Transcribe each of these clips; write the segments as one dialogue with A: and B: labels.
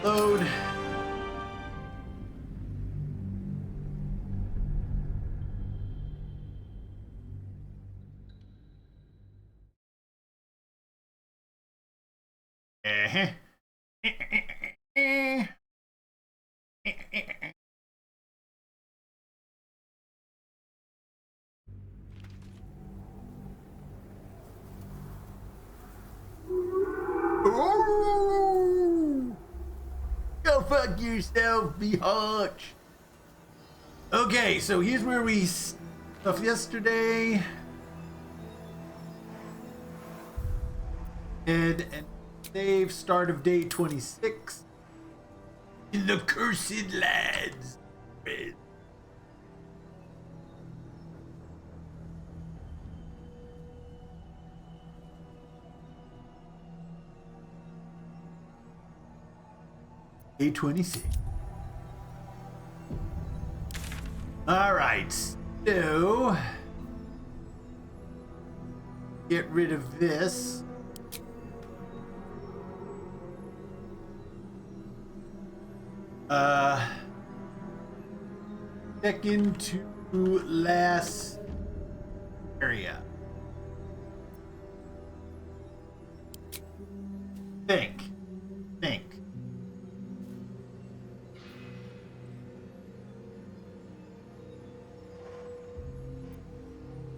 A: Load. Oh, go fuck yourself, biatch. Okay, so here's where we stuff yesterday. And save start of day 26 in the cursed lands. Day 26. All right, so get rid of this. Check into last area. Think.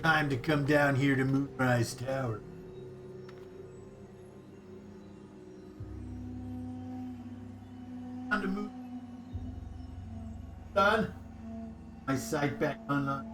A: Time to come down here to Moonrise Tower. Time to move. Done. My site back online.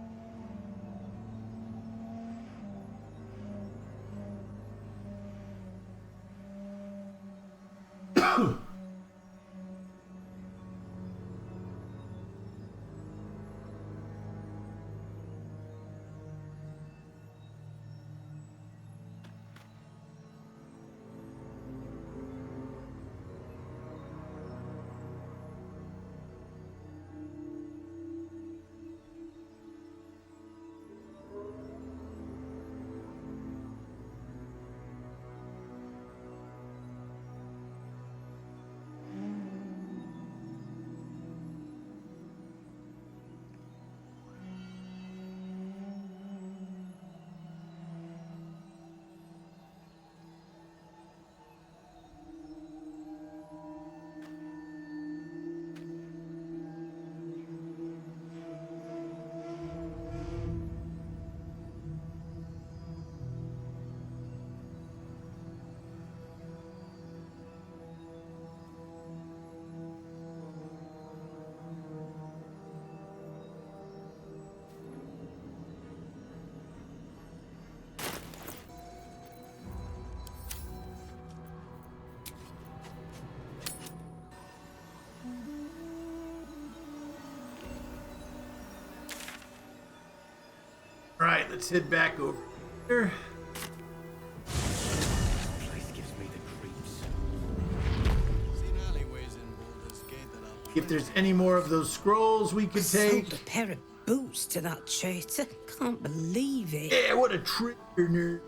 A: All right, let's head back over here. If there's any more of those scrolls we could take.
B: Sold a pair of boots to that traitor. Can't believe it.
A: Yeah, what a traitor nerd.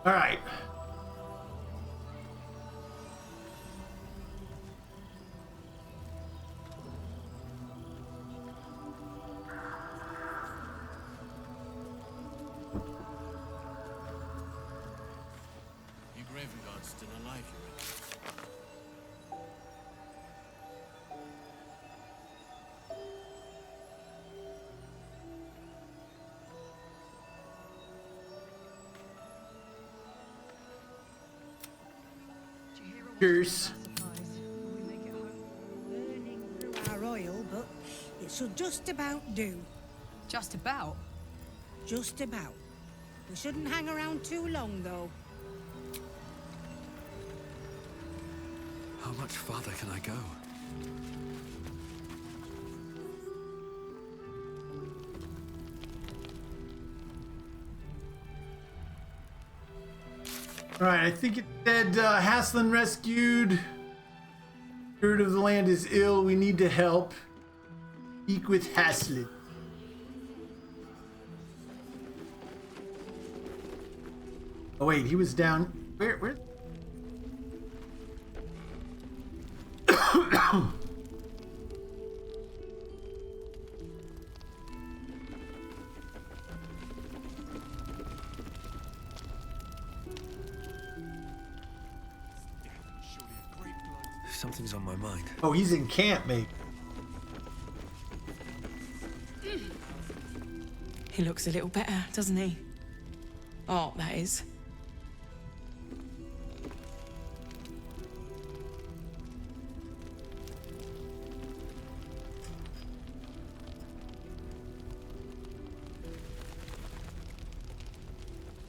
A: All right.
C: Still alive,
A: Cheers.
B: We make it home, burning through our oil, but it should just about do.
D: Just about?
B: Just about. We shouldn't hang around too long, though.
C: How much farther can I go?
A: Alright, I think it said Haslin rescued. Spirit of the land is ill. We need to help. Speak with Haslin. Oh wait, he was down. Where?
C: Something's on my mind.
A: Oh, he's in camp, mate.
D: He looks a little better, doesn't he? Oh, that is.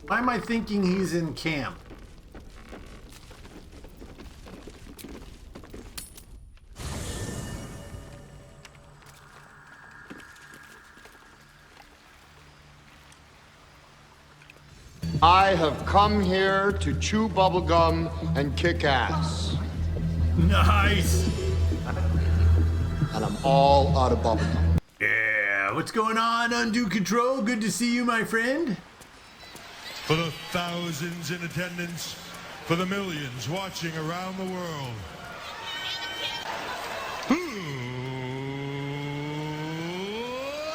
A: Why am I thinking he's in camp?
E: I have come here to chew bubblegum and kick ass.
A: Nice.
E: And I'm all out of bubblegum.
A: Yeah, what's going on, Undue Control? Good to see you, my friend.
F: For the thousands in attendance, for the millions watching around the world.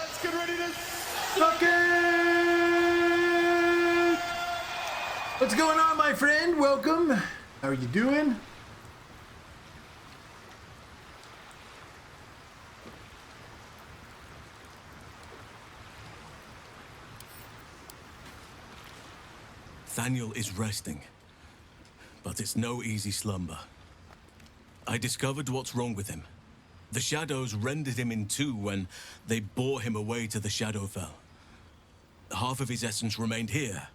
F: Let's get ready to
A: Suck it! What's going on, my friend? Welcome. How are you doing?
C: Thaniel is resting, but it's no easy slumber. I discovered what's wrong with him. The shadows rendered him in two when they bore him away to the Shadowfell. Half of his essence remained here,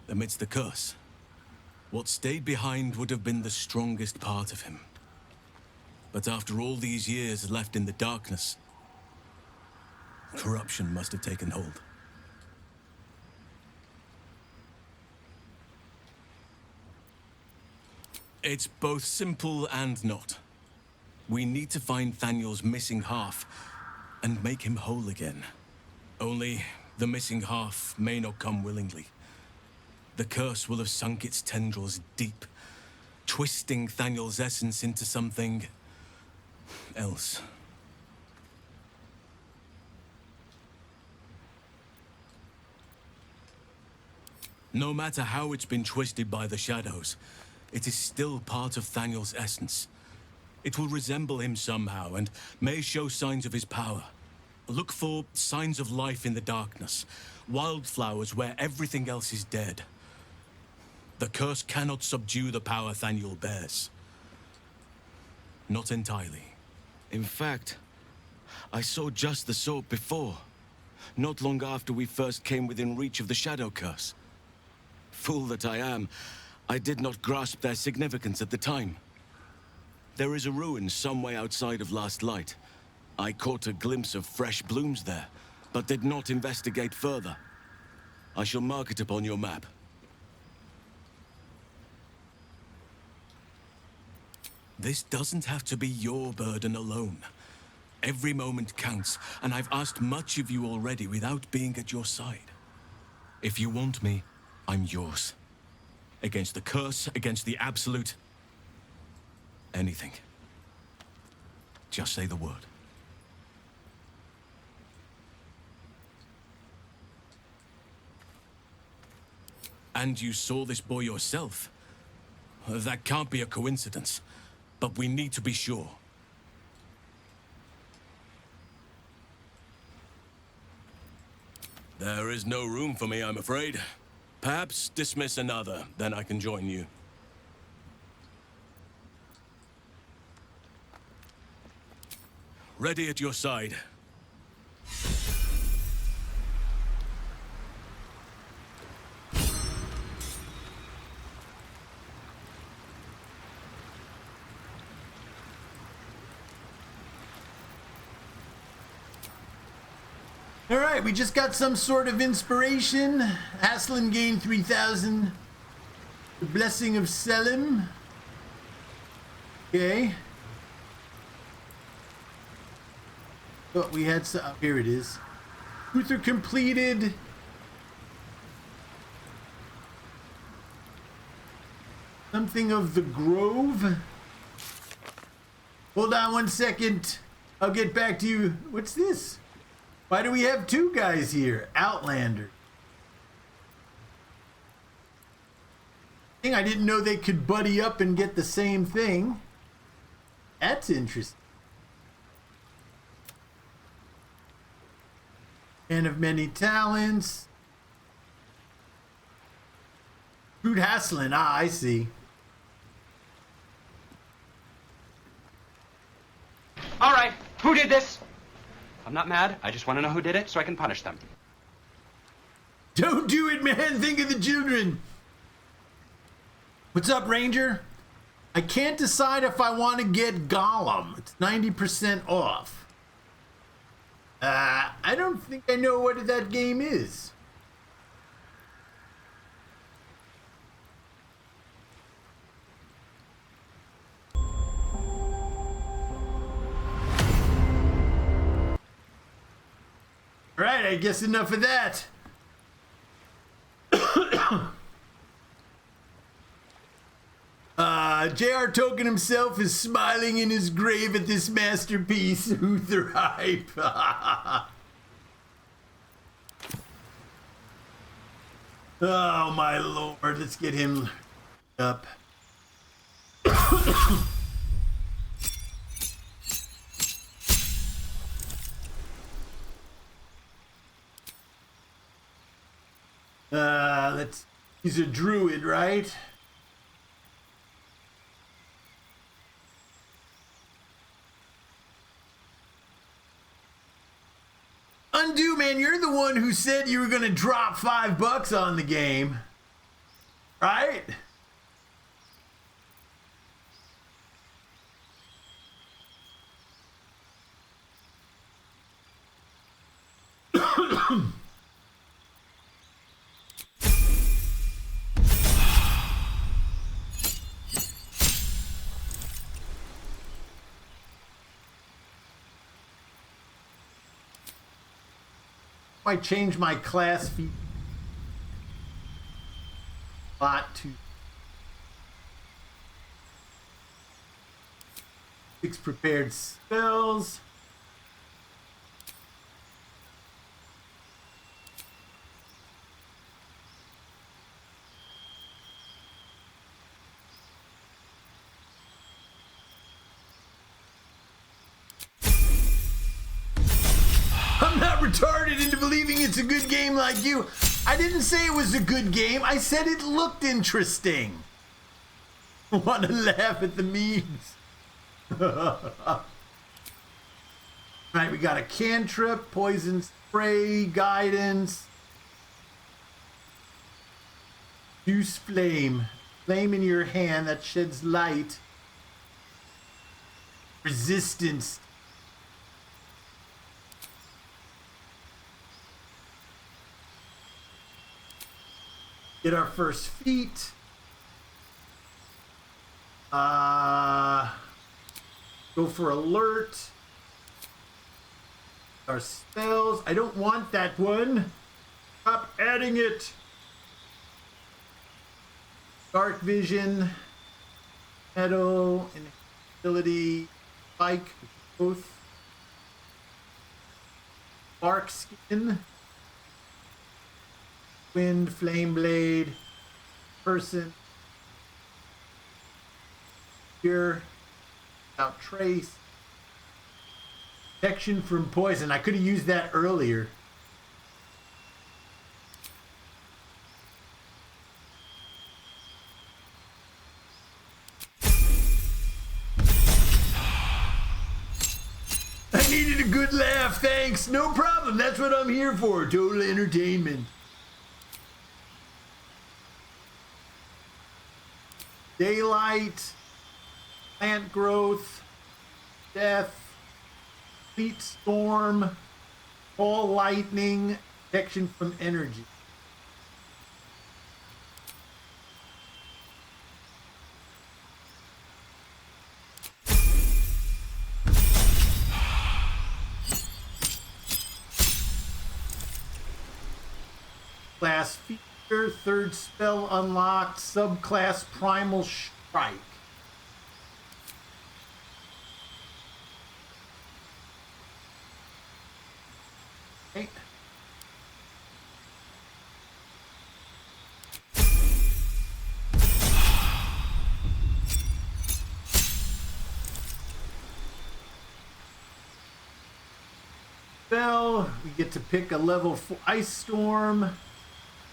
C: amidst the curse. What stayed behind would have been the strongest part of him. But after all these years left in the darkness, corruption must have taken hold. It's both simple and not. We need to find Thaniel's missing half and make him whole again. Only the missing half may not come willingly. The curse will have sunk its tendrils deep, twisting Thaniel's essence into something else. No matter how it's been twisted by the shadows, it is still part of Thaniel's essence. It will resemble him somehow and may show signs of his power. Look for signs of life in the darkness, wildflowers where everything else is dead. The curse cannot subdue the power Thaniel bears. Not entirely. In fact, I saw just the sort before, not long after we first came within reach of the shadow curse. Fool that I am, I did not grasp their significance at the time. There is a ruin some way outside of Last Light. I caught a glimpse of fresh blooms there, but did not investigate further. I shall mark it upon your map. This doesn't have to be your burden alone. Every moment counts, and I've asked much of you already without being at your side. If you want me, I'm yours. Against the curse, against the absolute. Anything. Just say the word. And you saw this boy yourself. That can't be a coincidence. But we need to be sure. There is no room for me, I'm afraid. Perhaps dismiss another, then I can join you. Ready at your side.
A: All right, we just got some sort of inspiration. Aslan gained 3,000. The Blessing of Selim. Okay. Oh, we had some. Oh, here it is. Euther completed. Something of the grove. Hold on 1 second. I'll get back to you. What's this? Why do we have two guys here? Outlander. I didn't know they could buddy up and get the same thing. That's interesting. Man of many talents. Rude Haslin. Ah, I see.
G: All right, who did this? I'm not mad. I just want to know who did it so I can punish them.
A: Don't do it, man. Think of the children. What's up, Ranger? I can't decide if I want to get Gollum. It's 90% off. I don't think I know what that game is. Alright, I guess enough of that. J.R. Tolkien himself is smiling in his grave at this masterpiece, Euther hype. Oh my lord, let's get him up. He's a druid, right? Undo, man, you're the one who said you were gonna drop $5 on the game, right? I change my class feat to 6 prepared spells. I'm not retarded into believing it's a good game like you. I didn't say it was a good game. I said it looked interesting. Want to laugh at the memes. Alright, we got a cantrip, poison spray, guidance. Use flame. Flame in your hand that sheds light. Resistance. Get our first feat. Go for alert. Our spells. I don't want that one. Stop adding it. Dark vision. Metal. Ability. Spike. Both. Bark skin. Wind, flame blade, person, here, without trace, protection from poison. I could have used that earlier. I needed a good laugh, thanks. No problem, that's what I'm here for, total entertainment. Daylight, plant growth, death, heat storm, ball lightning, protection from energy. Class feature, third spell unlocked, subclass primal strike. Okay. Spell, we get to pick a level 4 ice storm,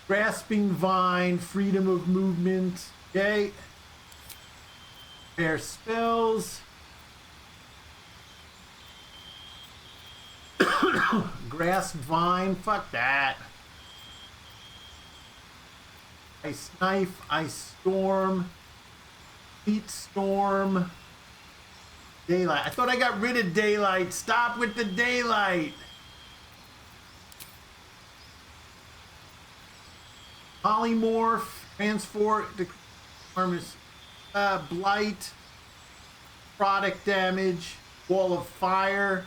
A: grasping vine, freedom of movement. Okay. Pair spells. Grasp vine, fuck that. Ice knife, ice storm, heat storm, daylight. I thought I got rid of daylight. Stop with the daylight. Polymorph, transport, blight, product damage, wall of fire.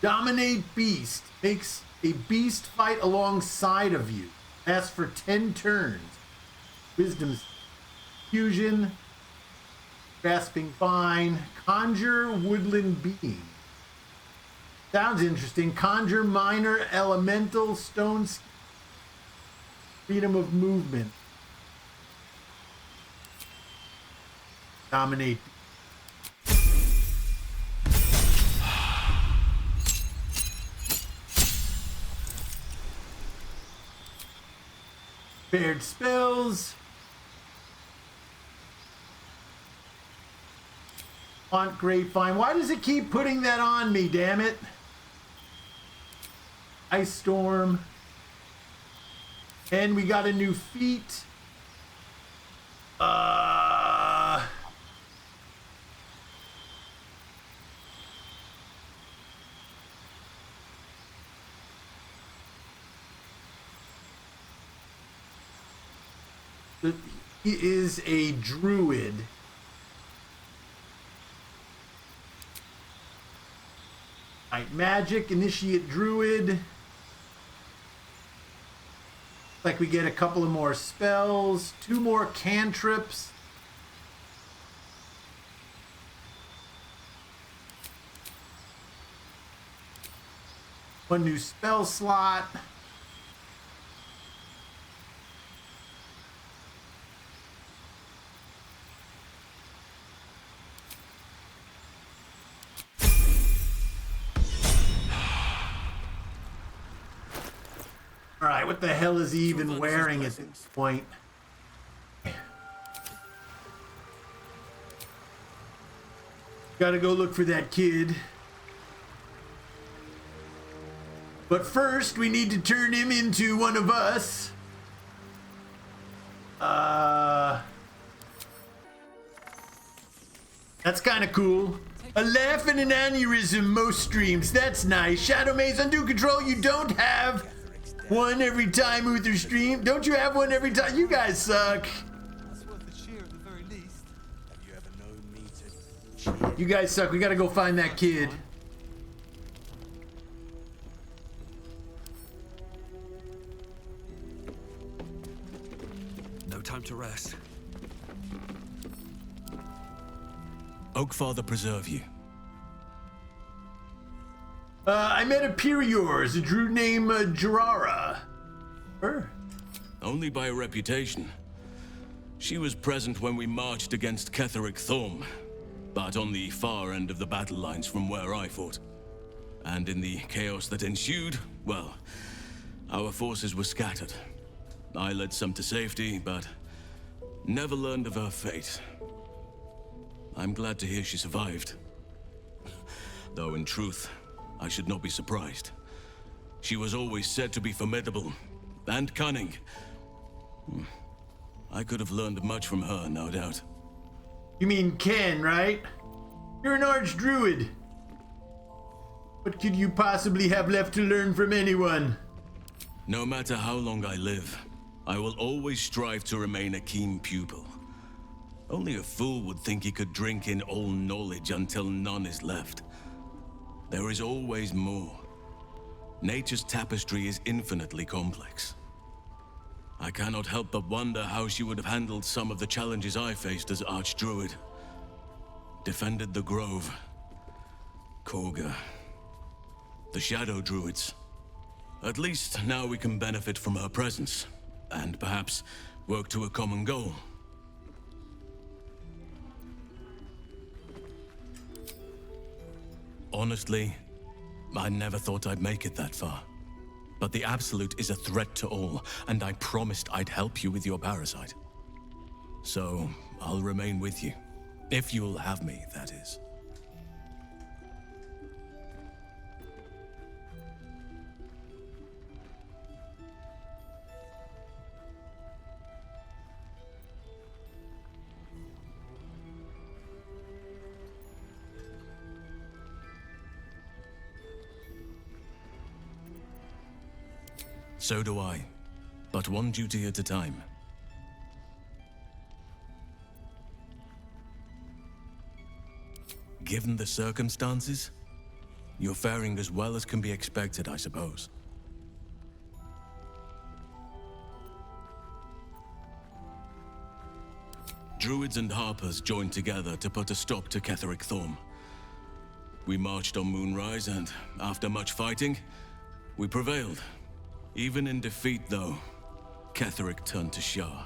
A: Dominate beast. Makes a beast fight alongside of you. Lasts for 10 turns. Wisdom's fusion. Grasping vine. Conjure woodland being. Sounds interesting. Conjure minor elemental stones. Freedom of movement. Dominate. Paired spells. Font grapevine. Why does it keep putting that on me, damn it? Ice storm. And we got a new feat. He is a druid. Right, magic, initiate druid. Like we get a couple of more spells, 2 more cantrips. One new spell slot. Alright, what the hell is he even wearing at this point? Gotta go look for that kid. But first, we need to turn him into one of us. That's kind of cool. A laugh and an aneurysm most streams. That's nice. Shadow Maze, undo control. You don't have one every time Euther stream. Don't you have one every time? You guys suck.
H: That's worth a cheer at the very least. Have you ever known me to cheer?
A: You guys suck. We gotta go find that kid.
H: No time to rest.
C: Oakfather preserve you.
A: I met a peer of yours, a druid named Jarara.
C: Only by reputation. She was present when we marched against Ketheric Thorm, but on the far end of the battle lines from where I fought. And in the chaos that ensued, well, our forces were scattered. I led some to safety, but never learned of her fate. I'm glad to hear she survived. Though in truth, I should not be surprised. She was always said to be formidable and cunning. I could have learned much from her, no doubt.
A: You mean Ken, right? You're an archdruid. What could you possibly have left to learn from anyone?
C: No matter how long I live, I will always strive to remain a keen pupil. Only a fool would think he could drink in all knowledge until none is left. There is always more. Nature's tapestry is infinitely complex. I cannot help but wonder how she would have handled some of the challenges I faced as Archdruid. Defended the Grove, Korga, the Shadow Druids. At least now we can benefit from her presence, and perhaps work to a common goal. Honestly, I never thought I'd make it that far. But the Absolute is a threat to all, and I promised I'd help you with your parasite. So, I'll remain with you. If you'll have me, that is. So do I, but one duty at a time. Given the circumstances, you're faring as well as can be expected, I suppose. Druids and Harpers joined together to put a stop to Ketheric Thorm. We marched on Moonrise, and after much fighting, we prevailed. Even in defeat, though, Ketheric turned to Shah.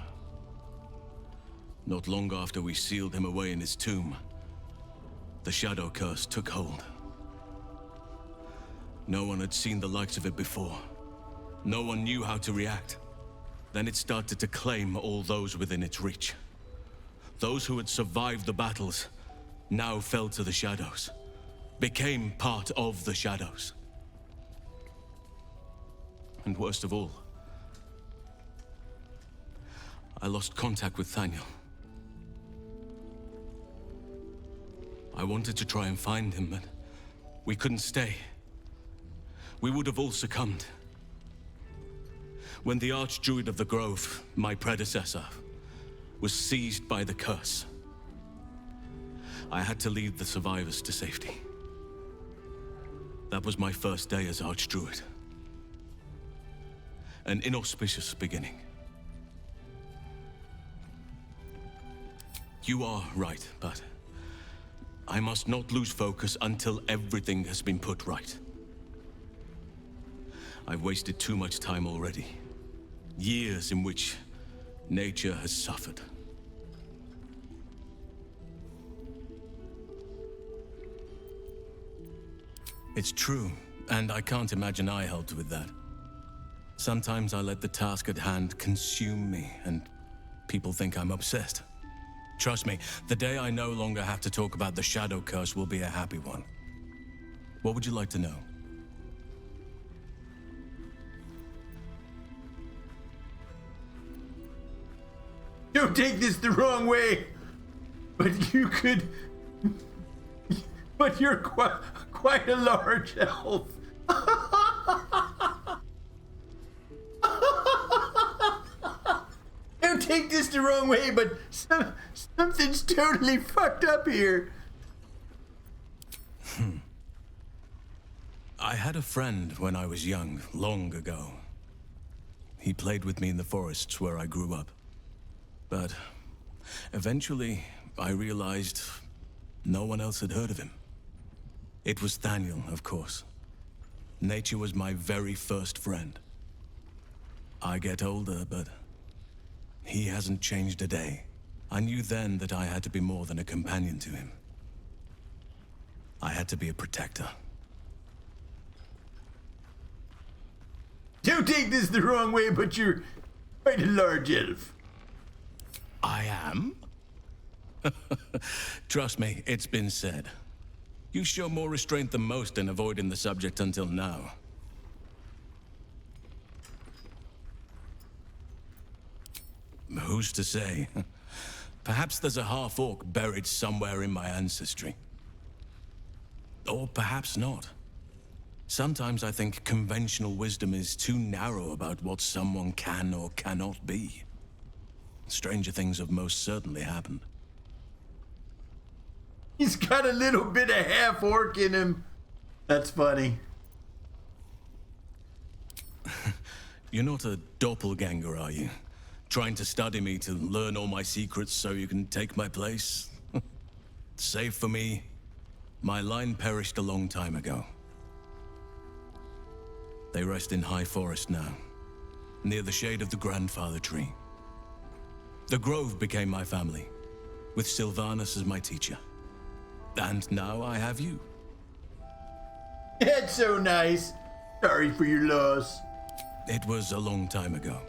C: Not long after we sealed him away in his tomb, the Shadow Curse took hold. No one had seen the likes of it before. No one knew how to react. Then it started to claim all those within its reach. Those who had survived the battles now fell to the Shadows, became part of the Shadows. And worst of all, I lost contact with Thaniel. I wanted to try and find him, but we couldn't stay. We would have all succumbed. When the Archdruid of the Grove, my predecessor, was seized by the curse, I had to lead the survivors to safety. That was my first day as Archdruid. An inauspicious beginning. You are right, but I must not lose focus until everything has been put right. I've wasted too much time already. Years in which nature has suffered. It's true, and I can't imagine I helped with that. Sometimes I let the task at hand consume me, and people think I'm obsessed. Trust me, the day I no longer have to talk about the Shadow Curse will be a happy one. What would you like to know?
A: Don't take this the wrong way, but you could... But you're quite a large elf. Don't take this the wrong way, but something's totally fucked up here.
C: I had a friend when I was young, long ago. He played with me in the forests where I grew up. But eventually, I realized no one else had heard of him. It was Thaniel, of course. Nature was my very first friend. I get older, but he hasn't changed a day. I knew then that I had to be more than a companion to him. I had to be a protector.
A: Don't take this the wrong way, but you're quite a large elf.
C: I am? Trust me, it's been said. You show more restraint than most in avoiding the subject until now. Who's to say? Perhaps there's a half-orc buried somewhere in my ancestry. Or perhaps not. Sometimes I think conventional wisdom is too narrow about what someone can or cannot be. Stranger things have most certainly happened.
A: He's got a little bit of half-orc in him. That's funny.
C: You're not a doppelganger, are you? Trying to study me to learn all my secrets so you can take my place? Save for me, my line perished a long time ago. They rest in high forest now, near the shade of the grandfather tree. The grove became my family, with Sylvanus as my teacher. And now I have you.
A: That's so nice. Sorry for your loss.
C: It was a long time ago.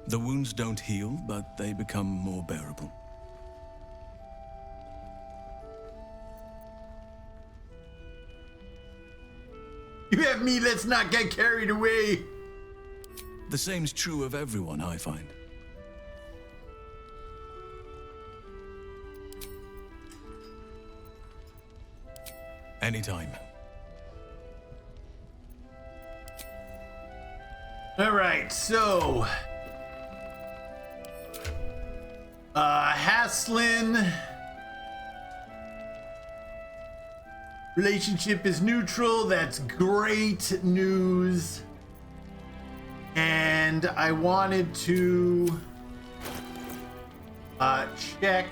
C: The wounds don't heal, but they become more bearable.
A: You have me, let's not get carried away.
C: The same's true of everyone, I find. Anytime.
A: All right, so Haslin relationship is neutral. That's great news. And I wanted to check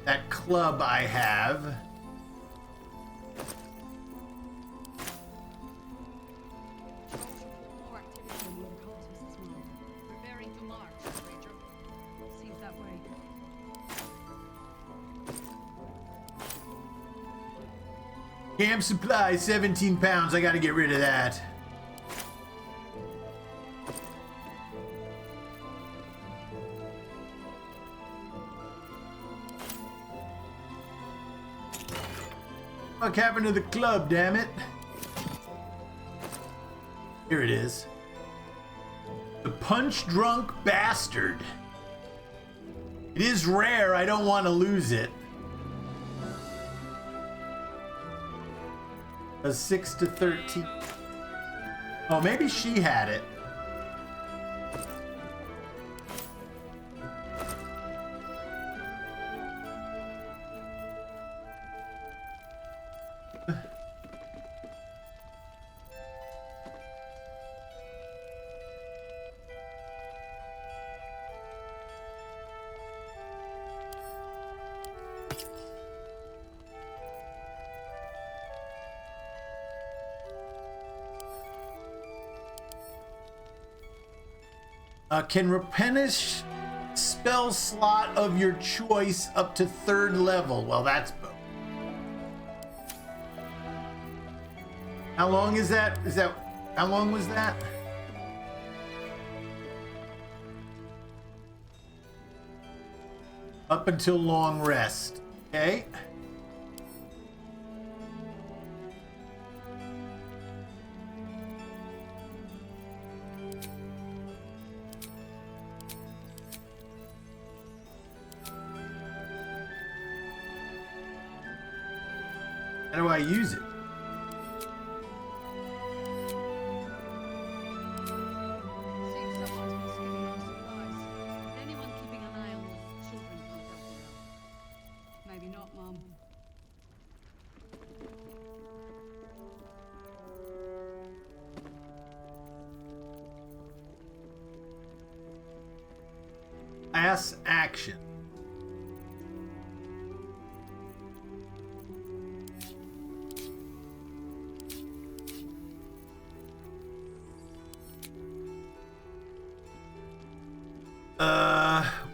A: that club I have.
B: More activity among the cultists this month. Preparing to march, Ranger. Seems that way.
A: Camp supply, 17 pounds. I gotta get rid of that. What happened to the club, damn it? Here it is. The punch drunk bastard. It is rare, I don't want to lose it. A 6 to 13. Oh, maybe she had it. Can replenish spell slot of your choice up to 3rd level. Well, that's... How long is that? How long was that? Up until long rest. Okay. How do I use it?
B: Seems someone's been skipping our supplies. Is anyone keeping an eye on those children from Baldur? Maybe not, Mum.
A: Ass action.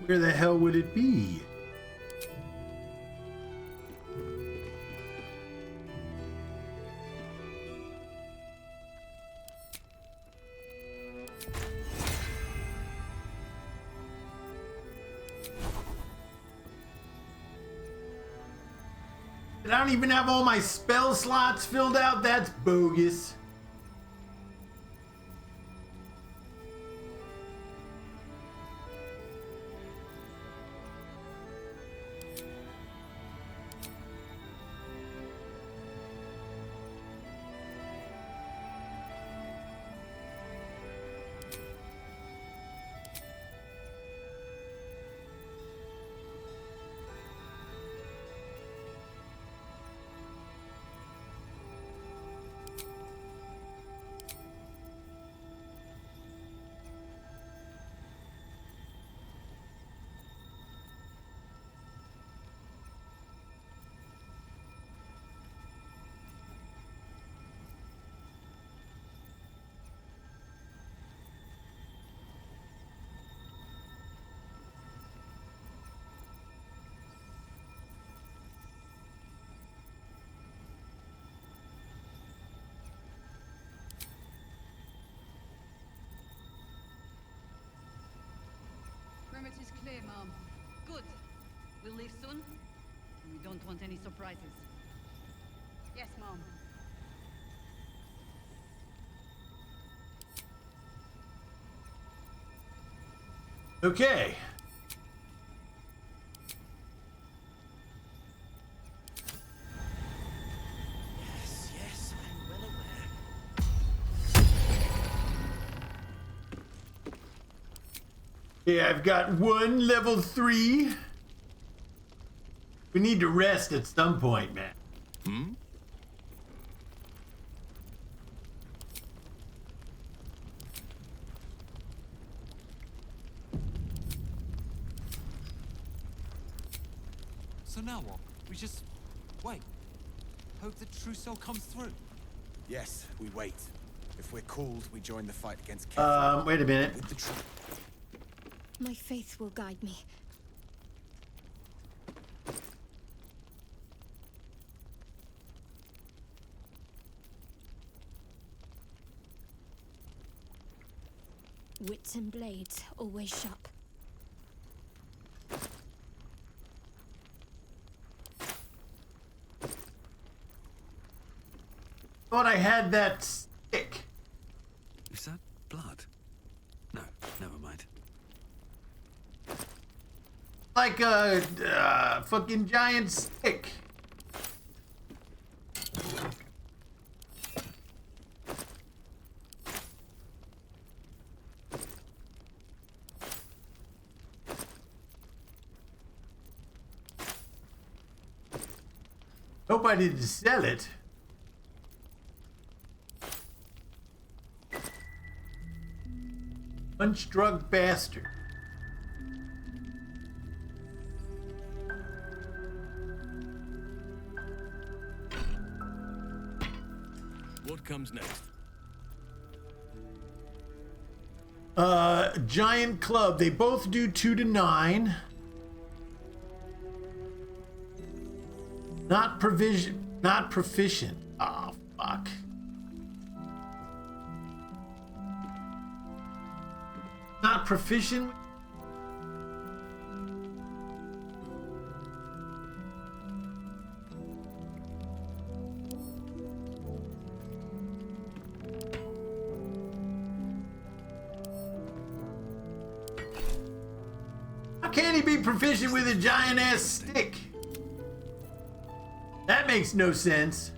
A: Where the hell would it be? I don't even have all my spell slots filled out. That's bogus.
B: say, Mom. Good. We'll leave soon. We don't want any surprises. Yes, Mom.
A: Okay.
H: Yes, I'm well aware.
A: Okay, I've got one level 3. We need to rest at some point, man.
H: So now what? We just wait. Hope the trousseau comes through.
I: Yes, we wait. If we're called, we join the fight against Kethra.
A: Wait a minute.
I: With the truth.
J: My faith will guide me. Wits and blades always sharp.
A: Thought I had that stick.
H: Is that blood? No, never mind.
A: Like a fucking giant stick. Hope I didn't sell it. Punch drug bastard.
C: What comes next?
A: Giant club. They both do 2 to 9. Not proficient. Oh, fuck. Not proficient? How can he be proficient with a giant ass stick? That makes no sense.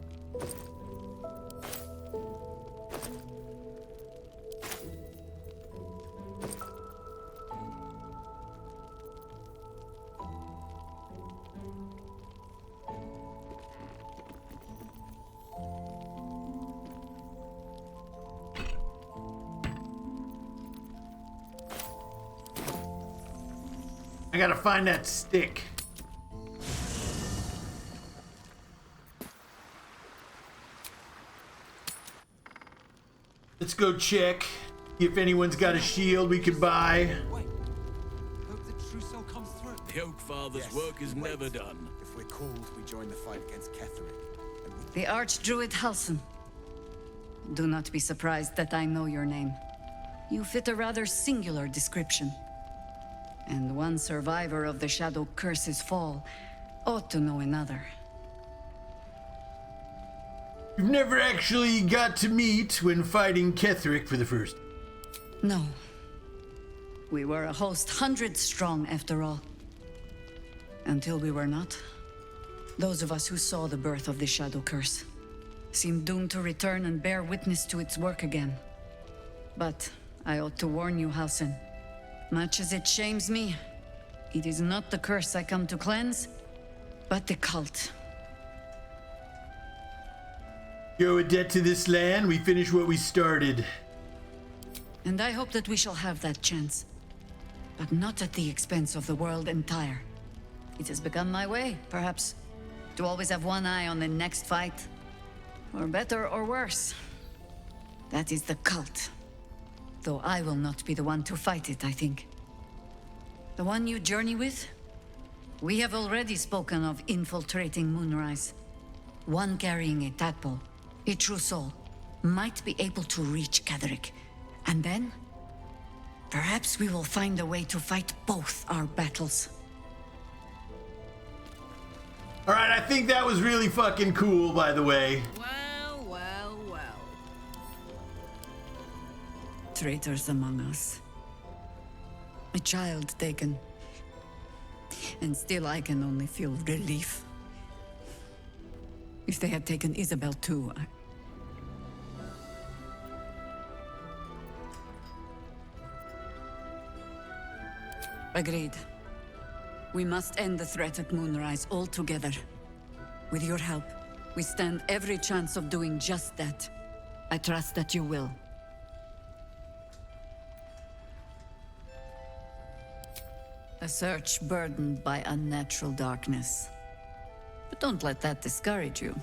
A: I gotta find that stick. Let's go check. See if anyone's got a shield we could buy.
H: Wait. Hope the trousseau comes through.
C: The Oak Father's work is
I: we wait.
C: never done.
I: If we're called, we join the fight against Ketheric. And we
B: The Archdruid Halsin. Do not be surprised that I know your name. You fit a rather singular description. And one survivor of the Shadow Curse's fall ought to know another.
A: We've never actually got to meet when fighting Ketheric for the first.
B: No. We were a host 100 strong after all. Until we were not. Those of us who saw the birth of the Shadow Curse seemed doomed to return and bear witness to its work again. But I ought to warn you, Halsin. Much as it shames me, it is not the curse I come to cleanse, but the cult.
A: Go a debt to this land, we finish what we started.
B: And I hope that we shall have that chance. But not at the expense of the world entire. It has become my way, perhaps, to always have one eye on the next fight. Or better or worse. That is the cult. Though I will not be the one to fight it, I think. The one you journey with? We have already spoken of infiltrating Moonrise. One carrying a tadpole, a true soul, might be able to reach Ketheric. And then, Perhaps we will find a way to fight both our battles.
A: All right, I think that was really fucking cool, by the way.
D: Well, well, well.
B: Traitors among us. A child taken. And still I can only feel relief. If they had taken Isabel too, Agreed. We must end the threat at Moonrise altogether. With your help, we stand every chance of doing just that. I trust that you will. A search burdened by unnatural darkness. But don't let that discourage you.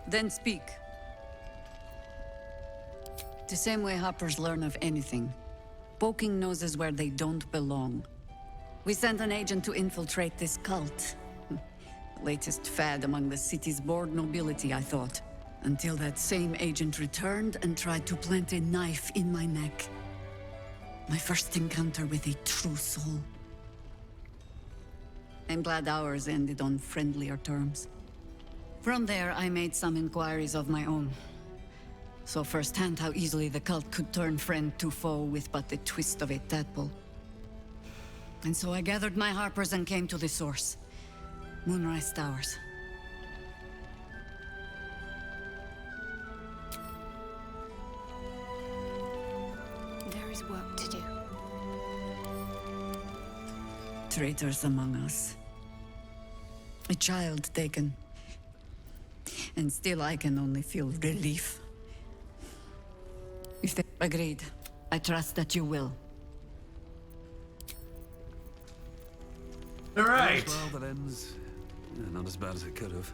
B: Then speak. The same way hoppers learn of anything. Poking noses where they don't belong. We sent an agent to infiltrate this cult. The latest fad among the city's bored nobility, I thought. Until that same agent returned and tried to plant a knife in my neck. My first encounter with a true soul. I'm glad ours ended on friendlier terms. From there, I made some inquiries of my own. Saw firsthand how easily the cult could turn friend to foe with but the twist of a tadpole. And so I gathered my harpers and came to the source. Moonrise Towers.
J: There is work to do.
B: Traitors among us. A child taken. And still I can only feel relief. If they agreed, I trust that you will.
A: All right.
K: Well, that ends not as bad as it could have.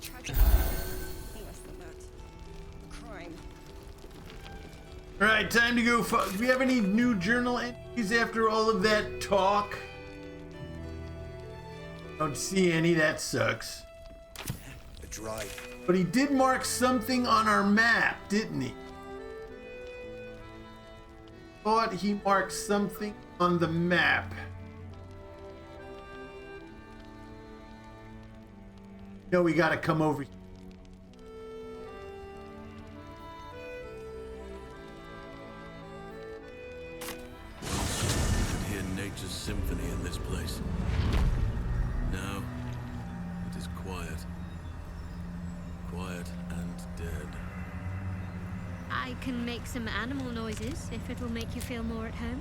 D: Tragedy. Less than that. Crime.
A: All right, time to go. Do we have any new journal entries after all of that talk? Don't see any. That sucks.
I: The drive.
A: But he did mark something on our map, didn't he? Thought he marked something on the map. No, we gotta come over here.
C: Hear nature's symphony in this place. Now, it is quiet. Quiet and dead.
J: I can make some animal noises if it'll make you feel more at home.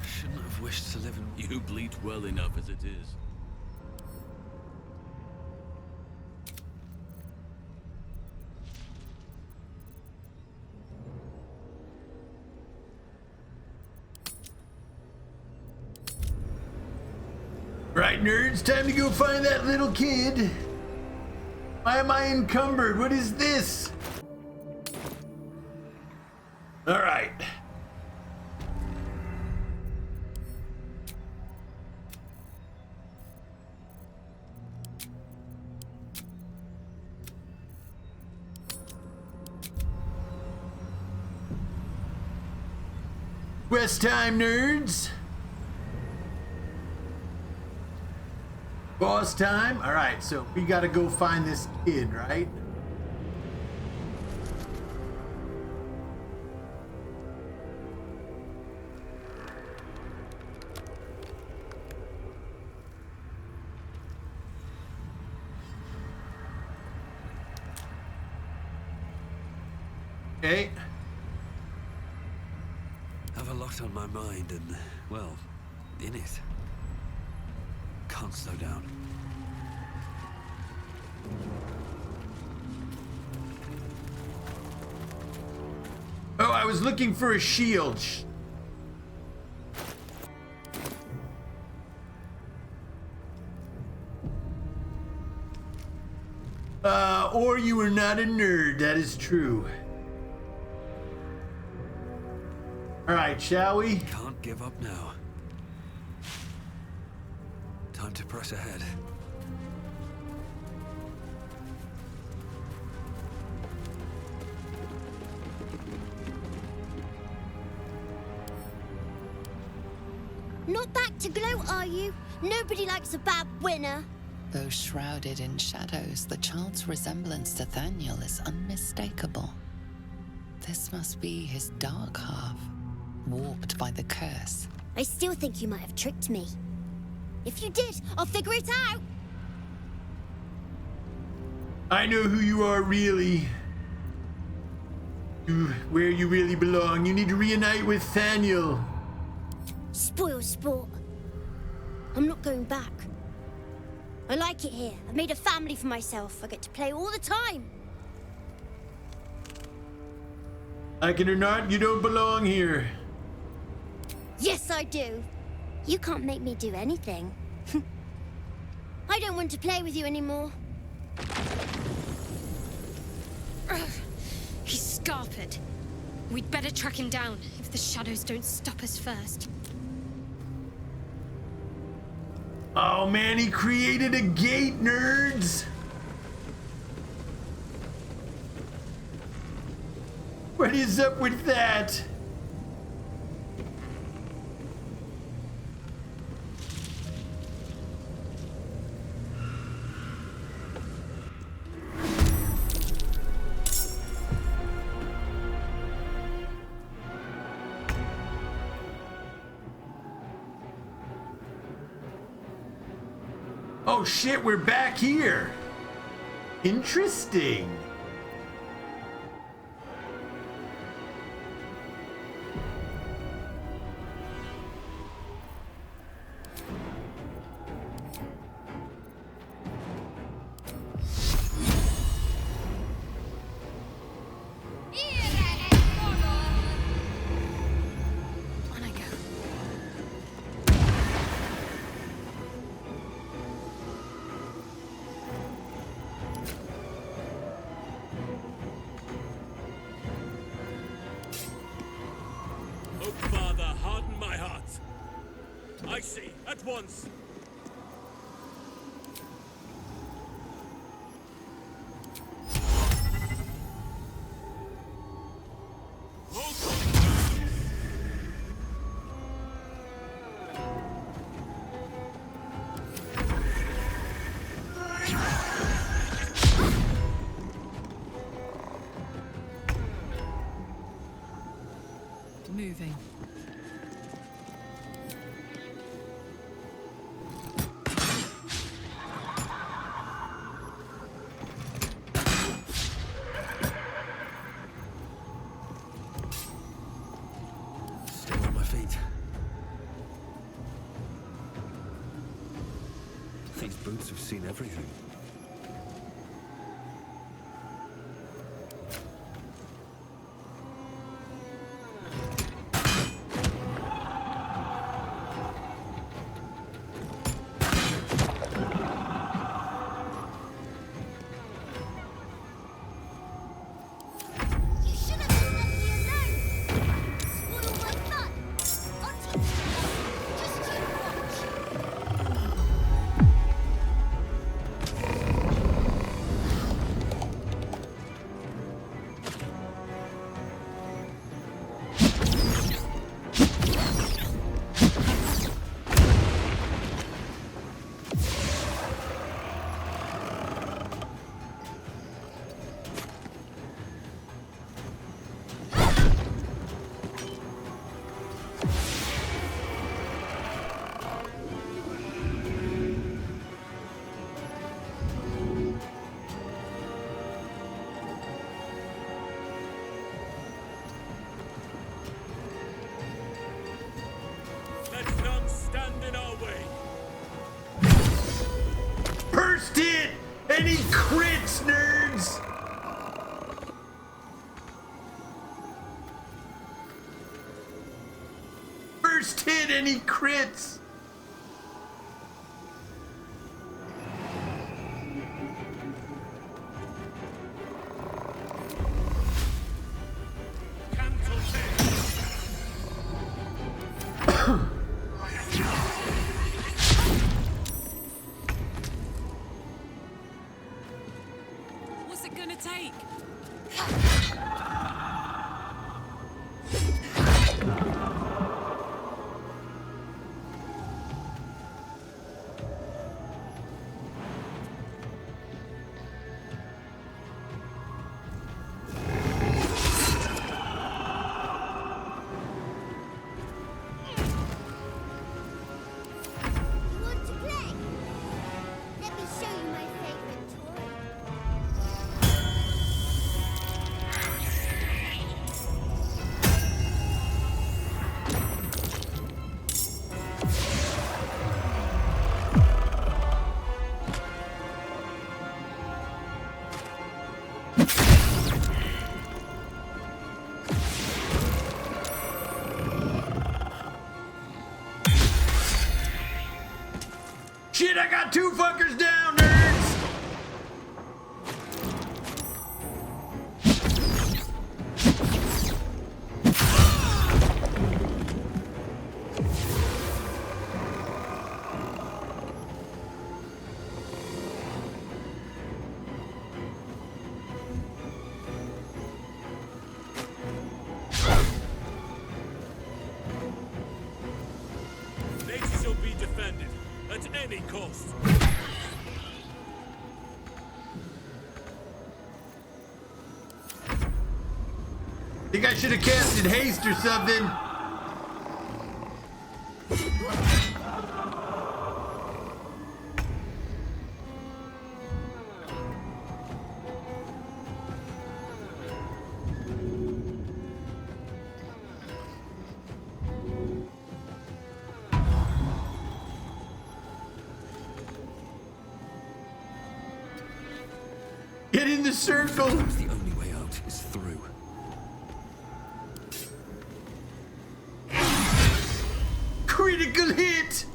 K: Shouldn't have wished to live in.
C: You bleat well enough as it is.
A: Right, nerds, time to go find that little kid. Why am I encumbered? What is this? All right. Quest time, nerds. Boss time? All right, so we gotta go find this kid, right? Okay.
K: Have a lot on my mind and, well, in it. Can't slow down.
A: Oh, I was looking for a shield. Or you were not a nerd, that is true. All right, shall we?
K: Can't give up now. Time to press ahead.
J: Not back to gloat, are you? Nobody likes a bad winner.
L: Though shrouded in shadows, the child's resemblance to Thaniel is unmistakable. This must be his dark half, warped by the curse.
J: I still think you might have tricked me. If you did, I'll figure it out.
A: I know who you are, really. Where you really belong. You need to reunite with Thaniel.
J: Spoil sport. I'm not going back. I like it here. I've made a family for myself. I get to play all the time.
A: Like it or not, you don't belong here.
J: Yes, I do. You can't make me do anything. I don't want to play with you anymore.
M: He's scarpered. We'd better track him down if the shadows don't stop us first.
A: Oh man, he created a gate, nerds! What is up with that? Oh shit, we're back here. Interesting.
C: I see, at once.
D: Moving.
K: These boots have seen everything.
A: Any crits, nerds? First hit, any crits? got two fuckers down, nerds!
C: They shall be defended at any cost.
A: Think I should have casted haste or something. Get in the circle.
K: The only way out is through.
A: Critical hit.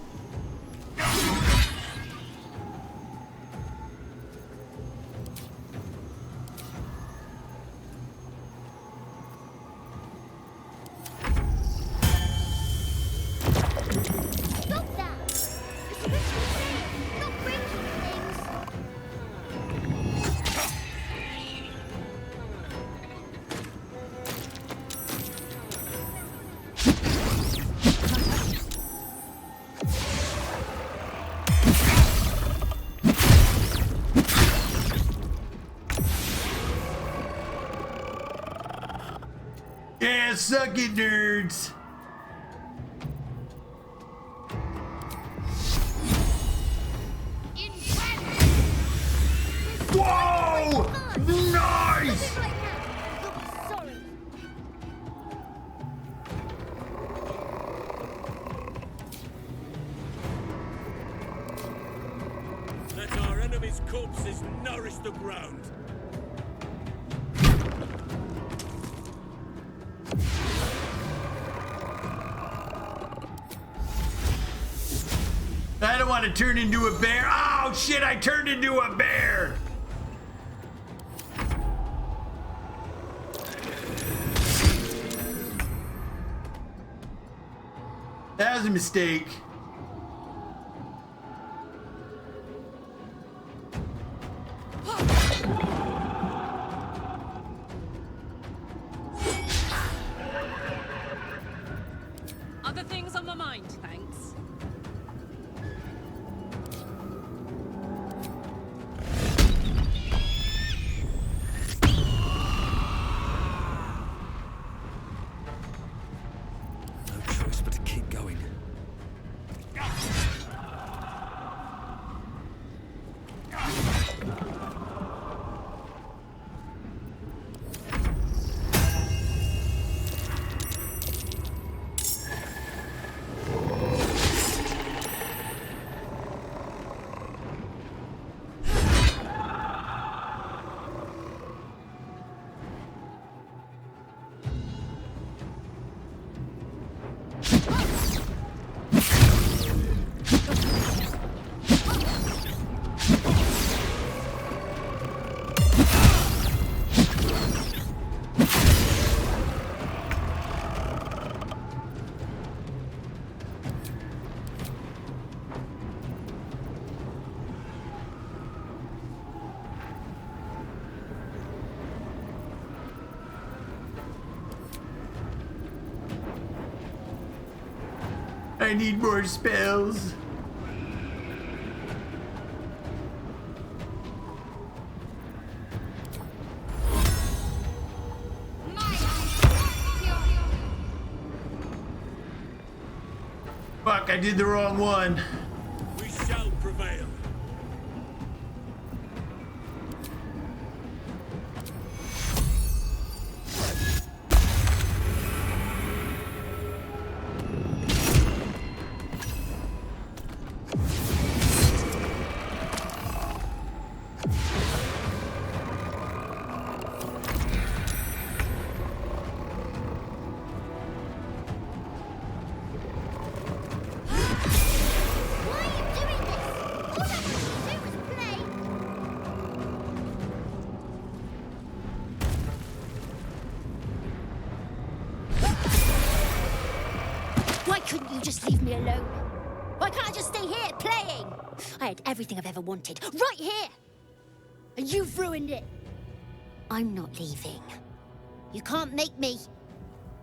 J: Stop that! It's a ritual. Not breaking things.
A: Yeah, suck it, nerds. Whoa! Nice!
J: Right now, you'll be sorry.
C: Let our enemies' corpses nourish the ground.
A: I don't want to turn into a bear. Oh shit, I turned into a bear. That was a mistake.
D: Other things on my mind, thanks.
K: No choice but to keep going.
A: I need more spells. Fuck, I did the wrong one.
C: We shall prevail.
J: Why are you doing this? couldn't you just leave me alone? Why can't I just stay here, playing? I had everything I've ever wanted, right here! And you've ruined it. I'm not leaving. You can't make me.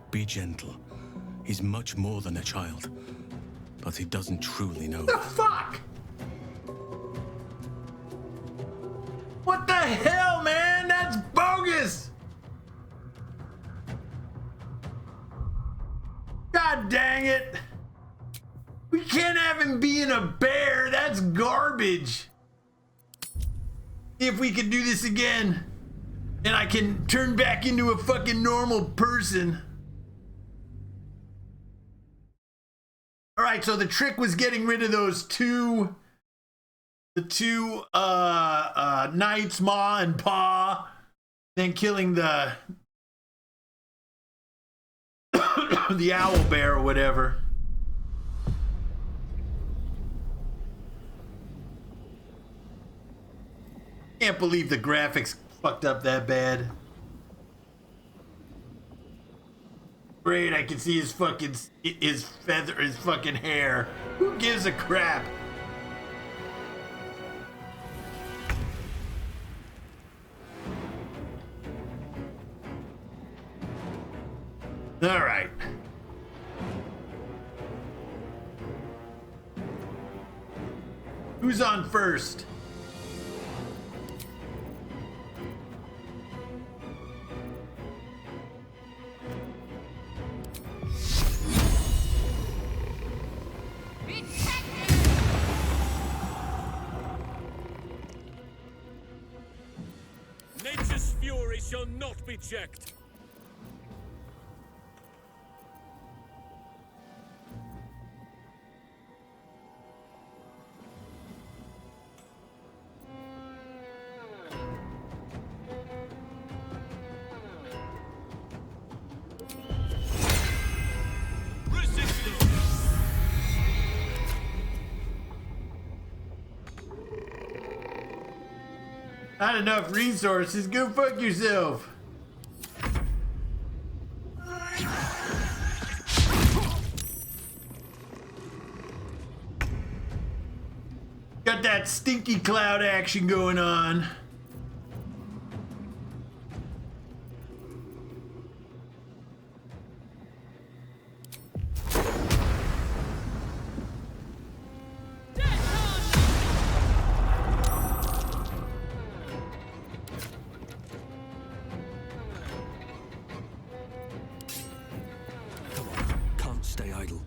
C: Be gentle. He's much more than a child. But he doesn't truly know.
A: The fuck? What the hell, man? That's bogus! God dang it! We can't have him being a bear. That's garbage. If we can do this again, and I can turn back into a fucking normal person. All right, so the trick was getting rid of those the two knights, Ma and Pa, then killing the the owl bear or whatever. Can't believe the graphics fucked up that bad. Great, I can see his fucking his fucking hair. Who gives a crap? All right. Who's on first?
C: Nature's fury shall not be checked.
A: Not enough resources. Go fuck yourself. Got that stinky cloud action going on.
K: Stay idle.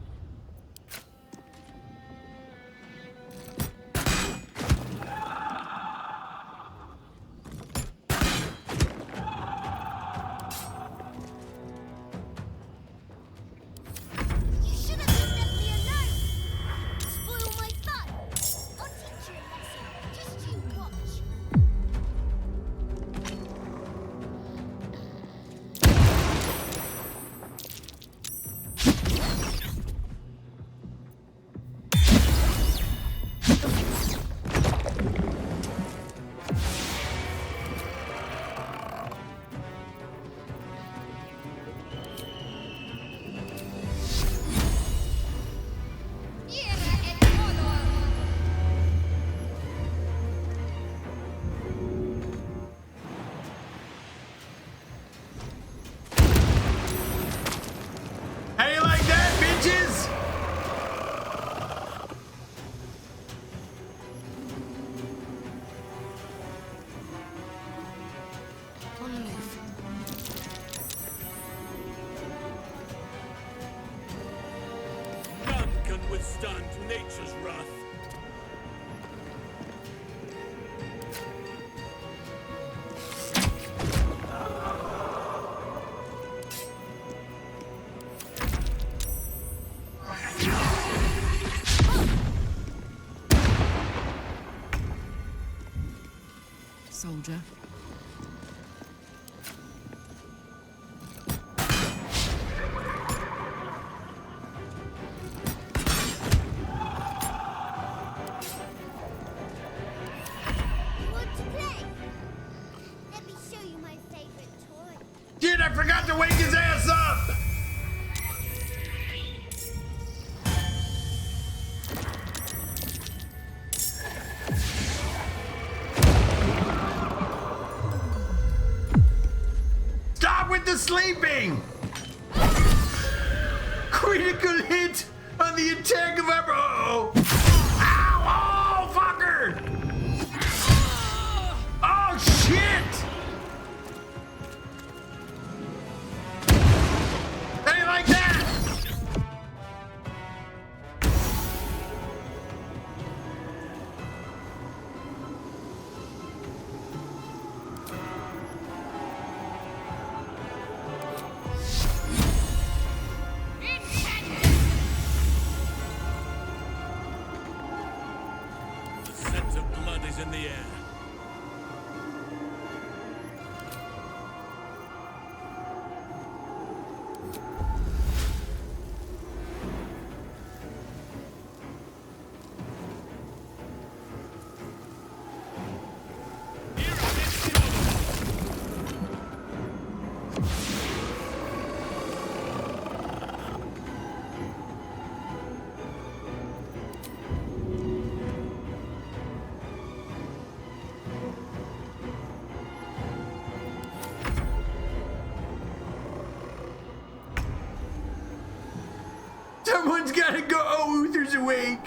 C: Withstand nature's wrath.
D: Soldier.
A: Shit, I forgot to wake his ass up! sleeping! Critical hit on the attack of our... Uh-oh! Ow! Oh, fucker! Oh, shit! How do you like that?
C: The scent of blood is in the air.
A: Someone's gotta go. Oh, Euther's awake.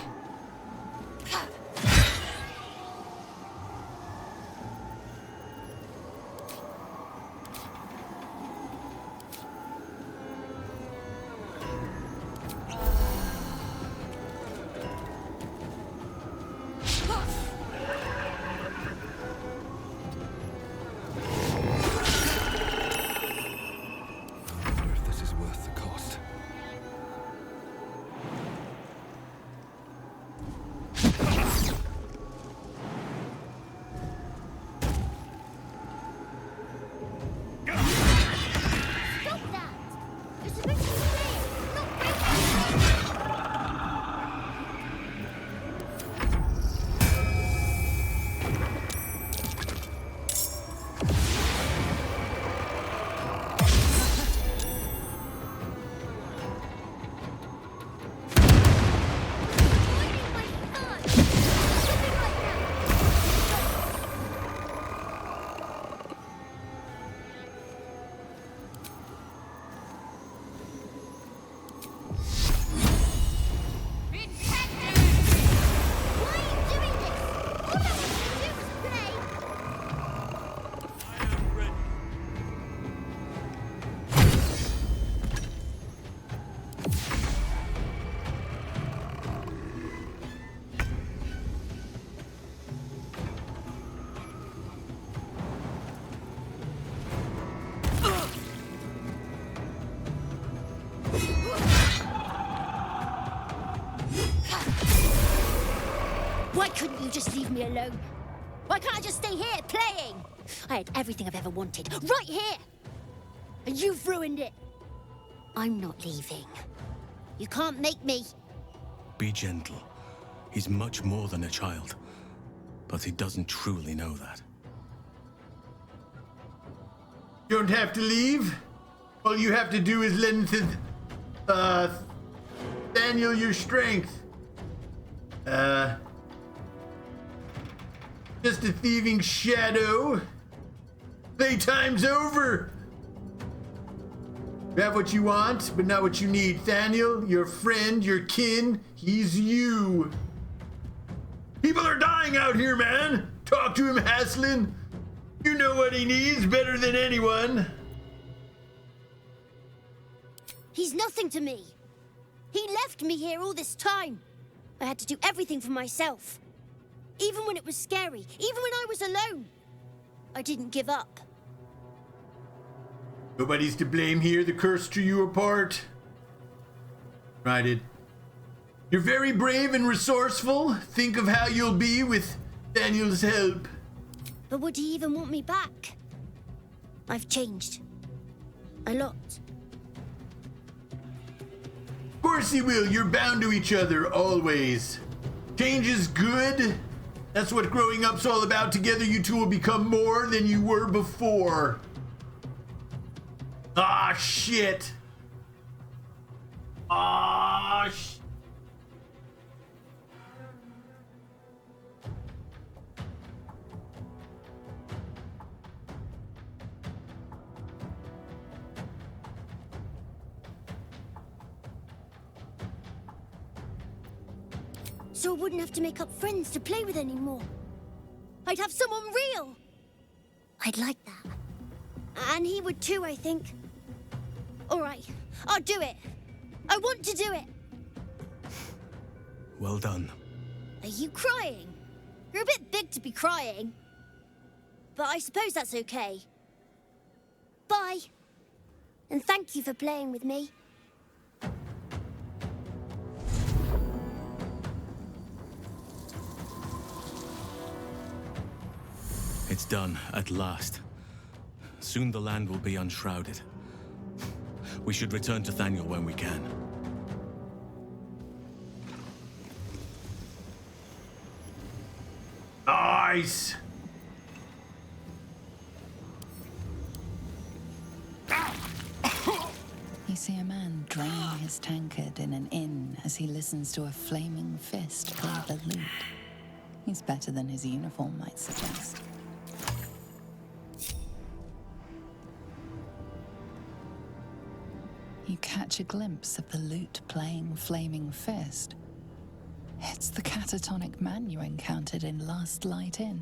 J: Why couldn't you just leave me alone? Why can't I just stay here, playing? I had everything I've ever wanted, right here! And you've ruined it. I'm not leaving. You can't make me.
C: Be gentle. He's much more than a child. But he doesn't truly know that.
A: You don't have to leave. All you have to do is lend Daniel your strength. Just a thieving shadow. Playtime's over. You have what you want, but not what you need. Daniel, your friend, your kin, he's you. People are dying out here, man. Talk to him, Haslin. You know what he needs better than anyone.
J: He's nothing to me. He left me here all this time. I had to do everything for myself. Even when it was scary, even when I was alone. I didn't give up.
A: Nobody's to blame here. The curse drew you apart. Right, it. You're very brave and resourceful. Think of how you'll be with Daniel's help.
J: But would he even want me back? I've changed. A lot.
A: Of course he will. You're bound to each other, always. Change is good. That's what growing up's all about. Together you two will become more than you were before. Ah, shit. Ah, shit.
J: So I wouldn't have to make up friends to play with anymore. I'd have someone real. I'd like that. And he would too, I think. All right, I'll do it. I want to do it.
C: Well done.
J: Are you crying? You're a bit big to be crying. But I suppose that's okay. Bye. And thank you for playing with me.
C: It's done, at last. Soon the land will be unshrouded. We should return to Thaniel when we can.
A: Nice!
L: You see a man draining his tankard in an inn as he listens to a flaming fist play the lute. He's better than his uniform might suggest. You catch a glimpse of the lute playing flaming fist. It's the catatonic man you encountered in Last Light Inn.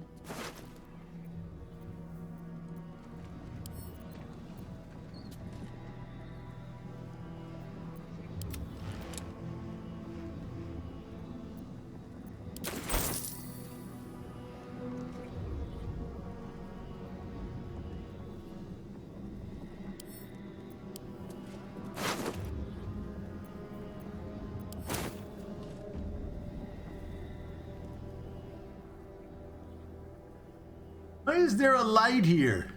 A: Why is there a light here?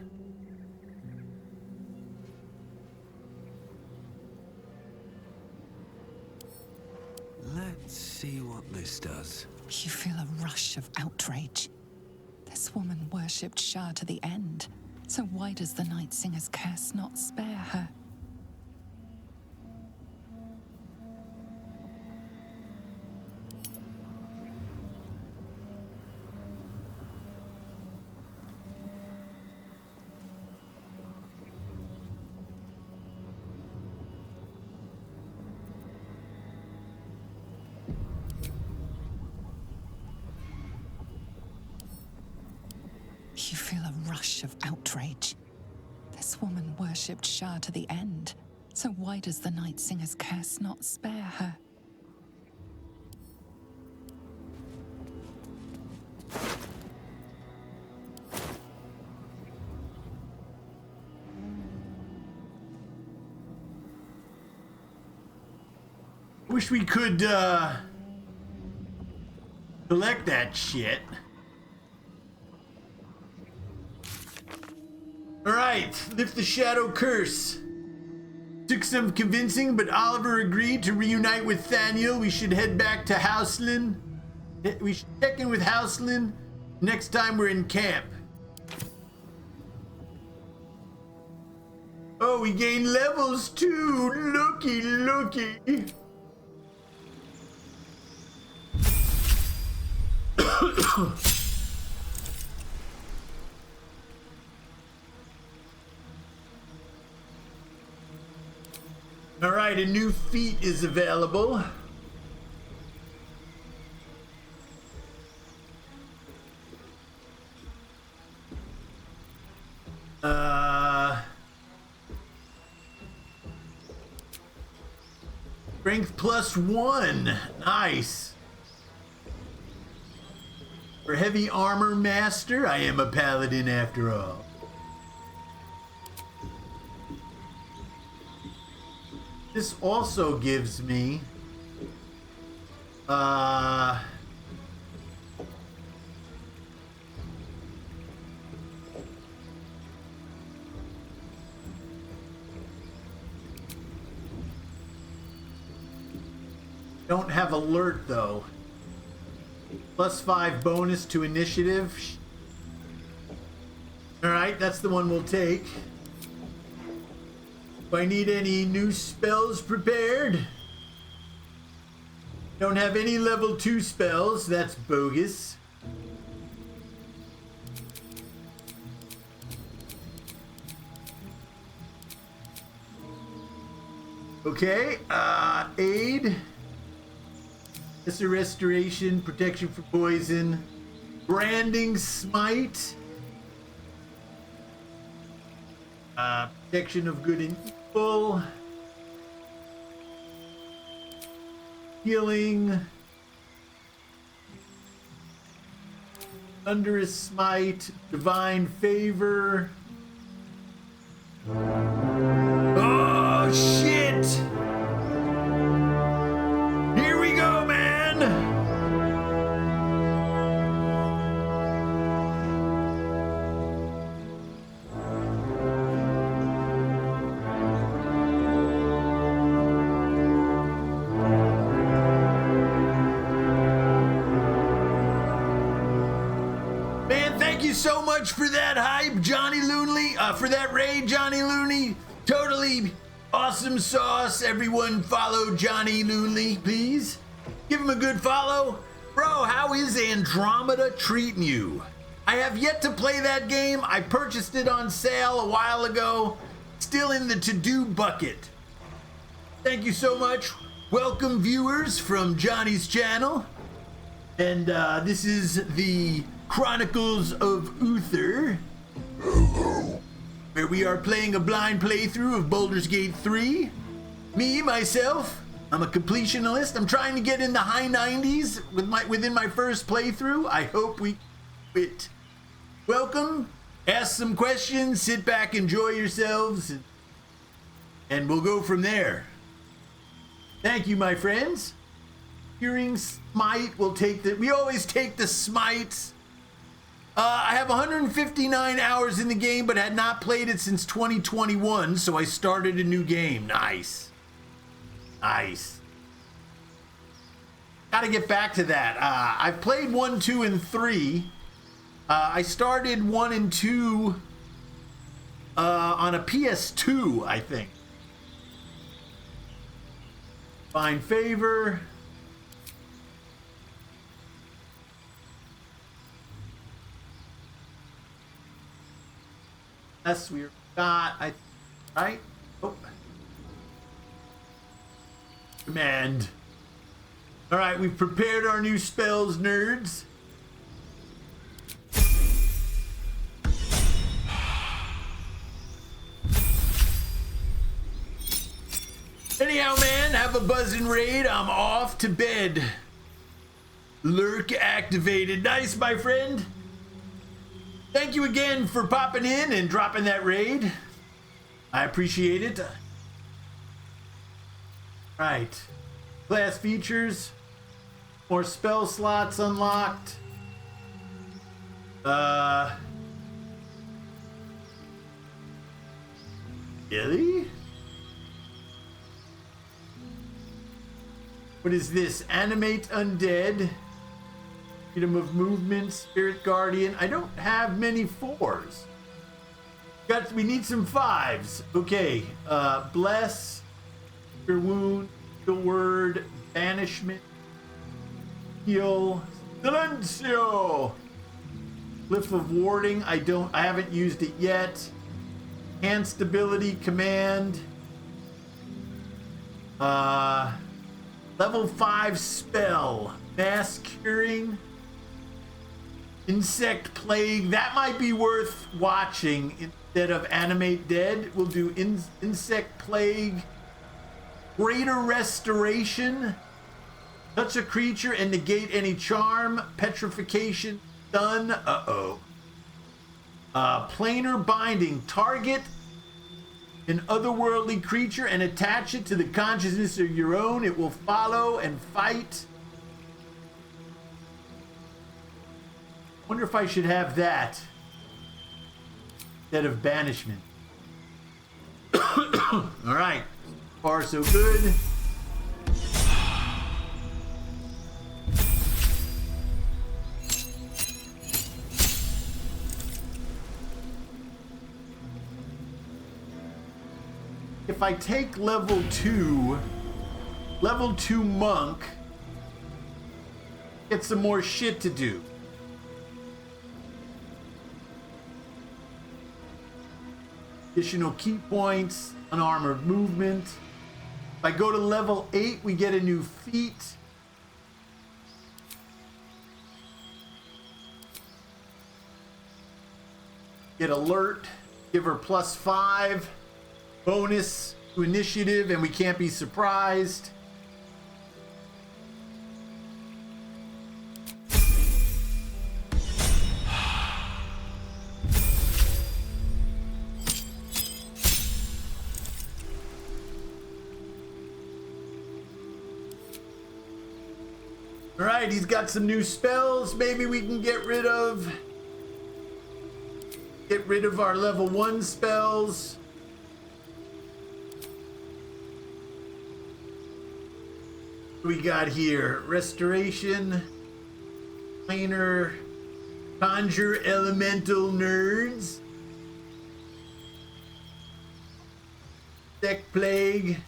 K: Let's see what this does.
L: You feel a rush of outrage. This woman worshipped Shah to the end, so why does the Night Singer's curse not spare her? You feel a rush of outrage. This woman worshipped Shah to the end, so why does the Night Singer's curse not spare her?
A: Wish we could, collect that shit. Alright, lift the shadow curse. Took some convincing, but Oliver agreed to reunite with Thaniel. We should head back to Houselin. We should check in with Houselin next time we're in camp. Oh, we gain levels too. Looky, looky. All right, a new feat is available. Strength +1. Nice. For heavy armor master, I am a paladin after all. This also gives me don't have alert though. +5 bonus to initiative. All right, that's the one we'll take. Do I need any new spells prepared? Don't have any level 2 spells. That's bogus. Okay, aid. Lesser restoration, protection from poison, branding smite, protection of good and evil, healing, thunderous smite, divine favor. Oh shit! Here we go, man! Man, thank you so much for that hype, Johnny Looney, for that raid, Johnny Looney. Totally awesome sauce. Everyone follow Johnny Looney, please. Give him a good follow. Bro, how is Andromeda treating you? I have yet to play that game. I purchased it on sale a while ago. Still in the to-do bucket. Thank you so much. Welcome, viewers from Johnny's channel. And this is the Chronicles of Euther. Hello. Where we are playing a blind playthrough of Baldur's Gate 3. Me, myself, I'm a completionist. I'm trying to get in the high 90s within my first playthrough. I hope we quit. Welcome. Ask some questions. Sit back, enjoy yourselves, and we'll go from there. Thank you, my friends. Hearing smite, we'll take the. We always take the smites. I have 159 hours in the game, but had not played it since 2021, so I started a new game. Nice. Nice. Gotta get back to that. I've played 1, 2, and 3. I started 1 and 2 on a PS2, I think. Find favor. Yes, we got, right? Oh. Command. All right, we've prepared our new spells, nerds. Anyhow, man, have a buzzing raid. I'm off to bed. Lurk activated. Nice, my friend. Thank you again for popping in and dropping that raid. I appreciate it. Right. Class features. More spell slots unlocked. Really? What is this? Animate undead. Freedom of movement, spirit guardian. I don't have many 4s. We need some 5s. Okay. Bless, your wound, the word, banishment, heal, silencio. Glyph of warding. I haven't used it yet. Enhanced ability, command. Level 5 spell, mass curing. Insect plague, that might be worth watching instead of animate dead. We'll do insect plague. Greater restoration. Touch a creature and negate any charm. Petrification, stun. Planar binding. Target an otherworldly creature and attach it to the consciousness of your own. It will follow and fight. Wonder if I should have that instead of banishment. All right, far so good. If I take level 2 monk, get some more shit to do. Additional key points, unarmored movement. If I go to level 8, we get a new feat. Get alert. Give her +5. Bonus to initiative, and we can't be surprised. All right, he's got some new spells. Maybe we can get rid of our level 1 spells. What we got here? Restoration, Planar, Conjure Elemental Nerds, Deck Plague,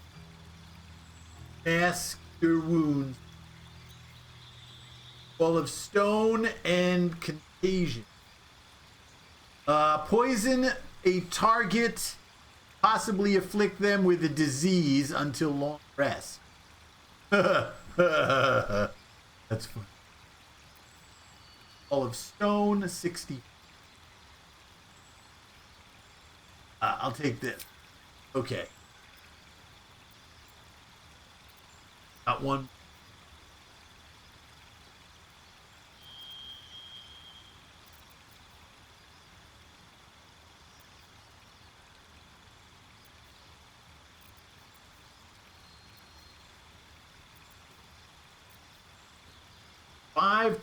A: Mask Your Wounds, Wall of Stone, and Contagion. Poison a target, possibly afflict them with a disease until long rest. That's fun. Wall of Stone, 60. I'll take this. Okay. Got one.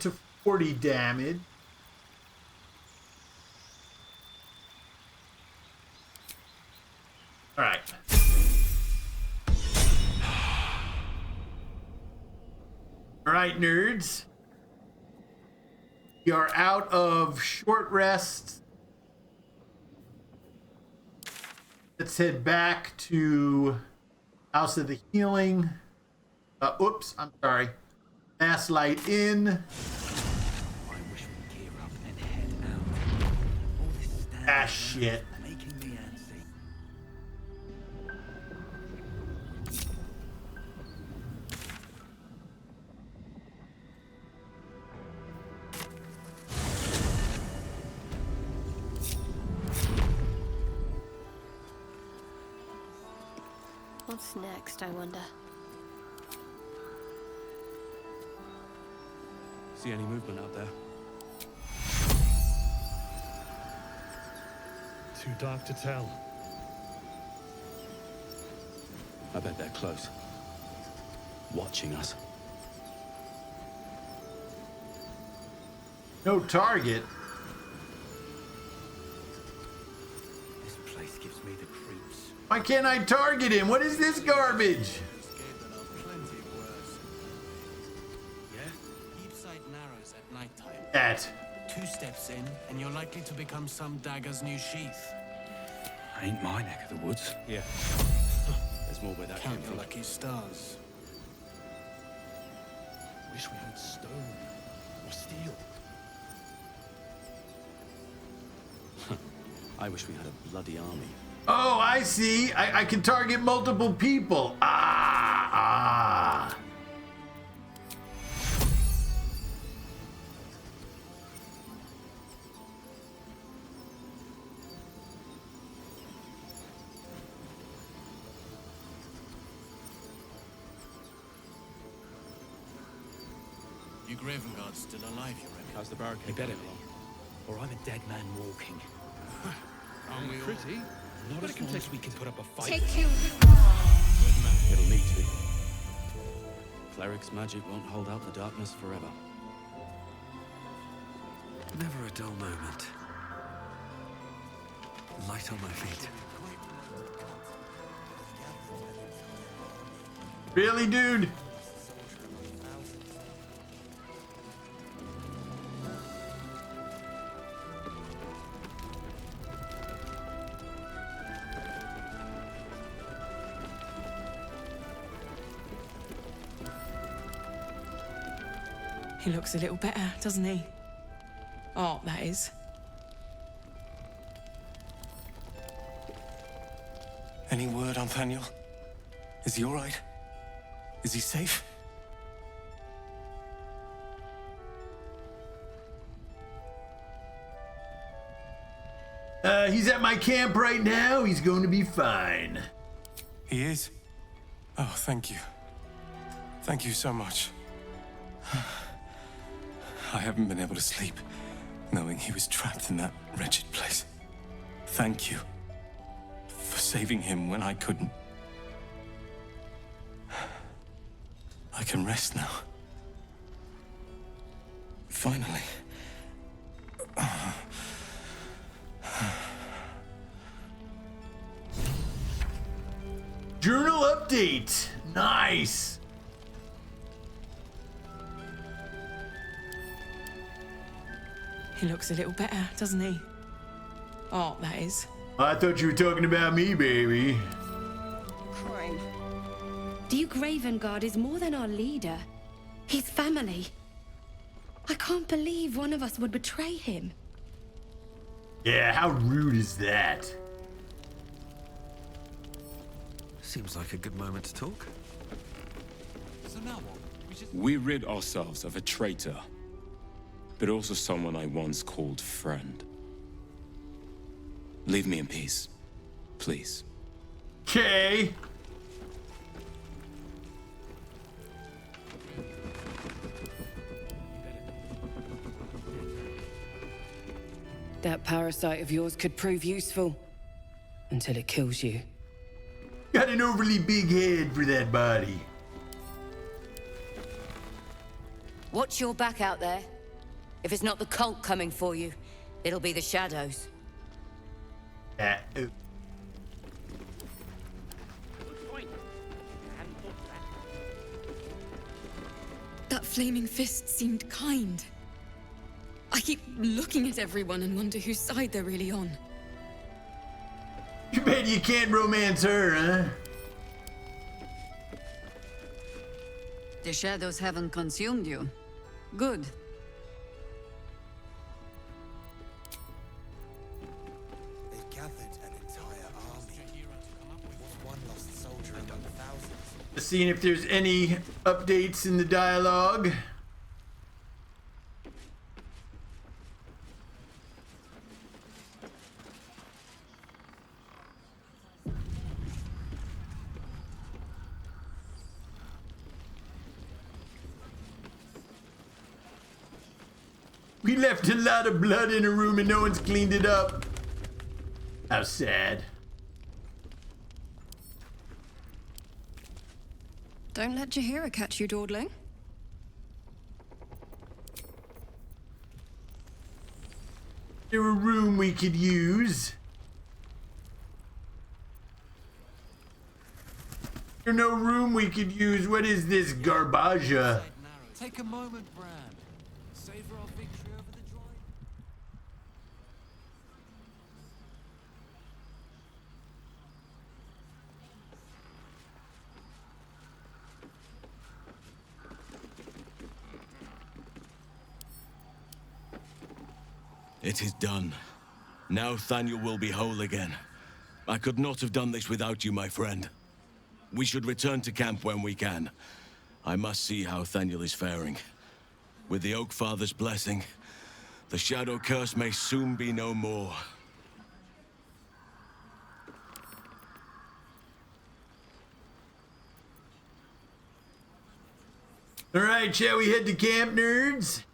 A: To 40 damage. All right. All right, nerds. We are out of short rest. Let's head back to House of the Healing. Oops, I'm sorry. Mass Light in.
K: I wish we'd gear up and head out. All this
A: Ah, shit.
K: making me antsy.
J: What's next, I wonder?
K: See any movement out there?
F: Too dark to tell.
K: I bet they're close. Watching us.
A: No target.
K: This place gives me the creeps.
A: Why can't I target him? What is this garbage? That.
H: 2 steps in, and you're likely to become some dagger's new sheath.
K: Ain't my neck of the woods. Yeah. There's more where that came
H: Count your
K: from.
H: lucky stars.
K: Wish we had stone or steel. I wish we had a bloody army.
A: Oh, I see. I can target multiple people. Ah.
H: You Graven Guard's still alive, you reckon?
K: How's the barricade? He better be. Or I'm a dead man walking.
H: Aren't we all?
K: Pretty. Not as long as we can put up a fight.
M: Take you.
K: It'll need to. Cleric's magic won't hold out the darkness forever. Never a dull moment. Light on my feet.
A: Really, dude?
D: He looks a little better, doesn't he? Oh, that is.
C: Any word on Thaniel? Is he all right? Is he safe?
A: He's at my camp right now. He's going to be fine.
N: He is? Oh, thank you. Thank you so much. I haven't been able to sleep, knowing he was trapped in that wretched place. Thank you for saving him when I couldn't. I can rest now. Finally.
A: Journal update. Nice.
D: He looks a little better, doesn't he? Oh, that is.
A: I thought you were talking about me, baby.
M: Crime. Duke Ravengard is more than our leader. He's family. I can't believe one of us would betray him.
A: Yeah, how rude is that?
K: Seems like a good moment to talk.
H: So now what?
N: We rid ourselves of a traitor, but also someone I once called friend. Leave me in peace, please.
A: Okay.
D: That parasite of yours could prove useful. Until it kills you.
A: Got an overly big head for that body.
O: Watch your back out there. If it's not the cult coming for you, it'll be the shadows.
M: That flaming fist seemed kind. I keep looking at everyone and wonder whose side they're really on.
A: You bet you can't romance her, huh?
B: The shadows haven't consumed you. Good.
I: They gathered an entire army. One lost soldier among thousands.
A: Seeing if there's any updates in the dialogue. We left a lot of blood in a room and no one's cleaned it up. How sad.
M: Don't let Jahira catch you dawdling.
A: Is there a room we could use? There's no room we could use. What is this garbage?
H: Take a moment, Bran. Savor our victory over the droid.
C: It is done. Now Thaniel will be whole again. I could not have done this without you, my friend. We should return to camp when we can. I must see how Thaniel is faring. With the Oak Father's blessing, the Shadow Curse may soon be no more.
A: All right, shall we head to camp, nerds?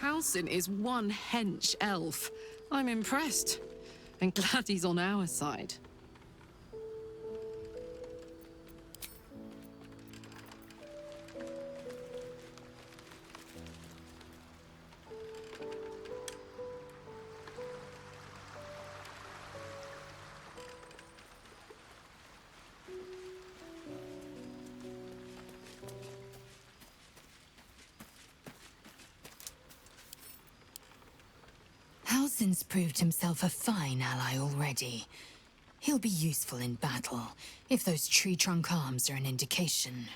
P: Halsin is one hench elf. I'm impressed. And glad he's on our side.
Q: Halsin's proved himself a fine ally already. He'll be useful in battle, if those tree trunk arms are an indication.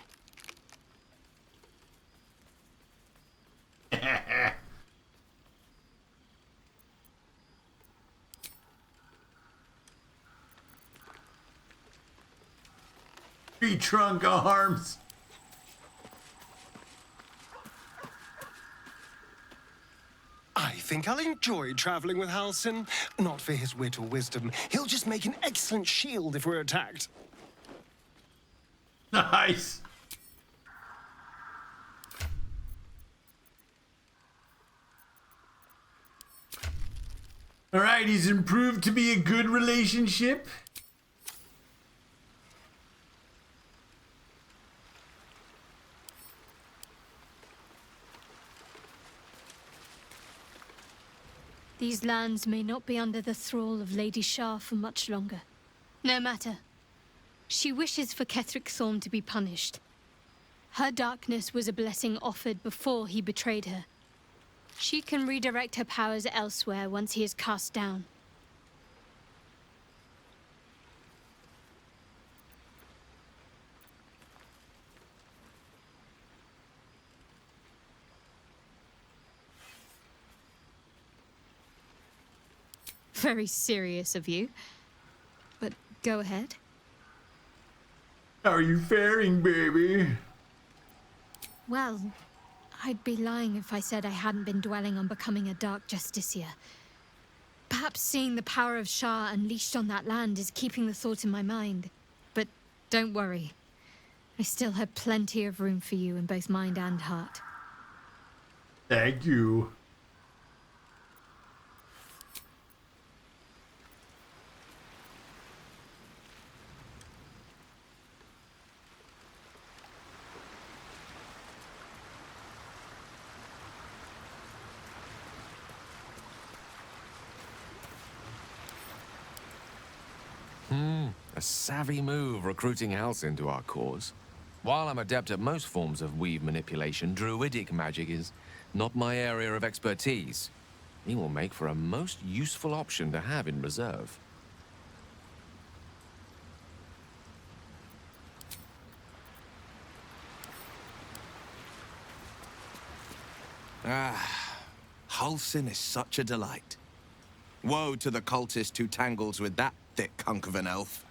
A: Tree trunk arms.
R: I think I'll enjoy traveling with Halsin. Not for his wit or wisdom. He'll just make an excellent shield if we're attacked.
A: Nice. All right, he's improved to be a good relationship.
S: These lands may not be under the thrall of Lady Shah for much longer. No matter. She wishes for Ketheric Thorm to be punished. Her darkness was a blessing offered before he betrayed her. She can redirect her powers elsewhere once he is cast down. Very serious of you. But go ahead.
A: How are you faring, baby?
S: Well, I'd be lying if I said I hadn't been dwelling on becoming a Dark Justiciar. Perhaps seeing the power of Shah unleashed on that land is keeping the thought in my mind. But don't worry. I still have plenty of room for you in both mind and heart.
A: Thank you.
T: A savvy move recruiting Halsin to our cause. While I'm adept at most forms of weave manipulation, druidic magic is not my area of expertise. He will make for a most useful option to have in reserve.
U: Halsin is such a delight. Woe to the cultist who tangles with that thick hunk of an elf.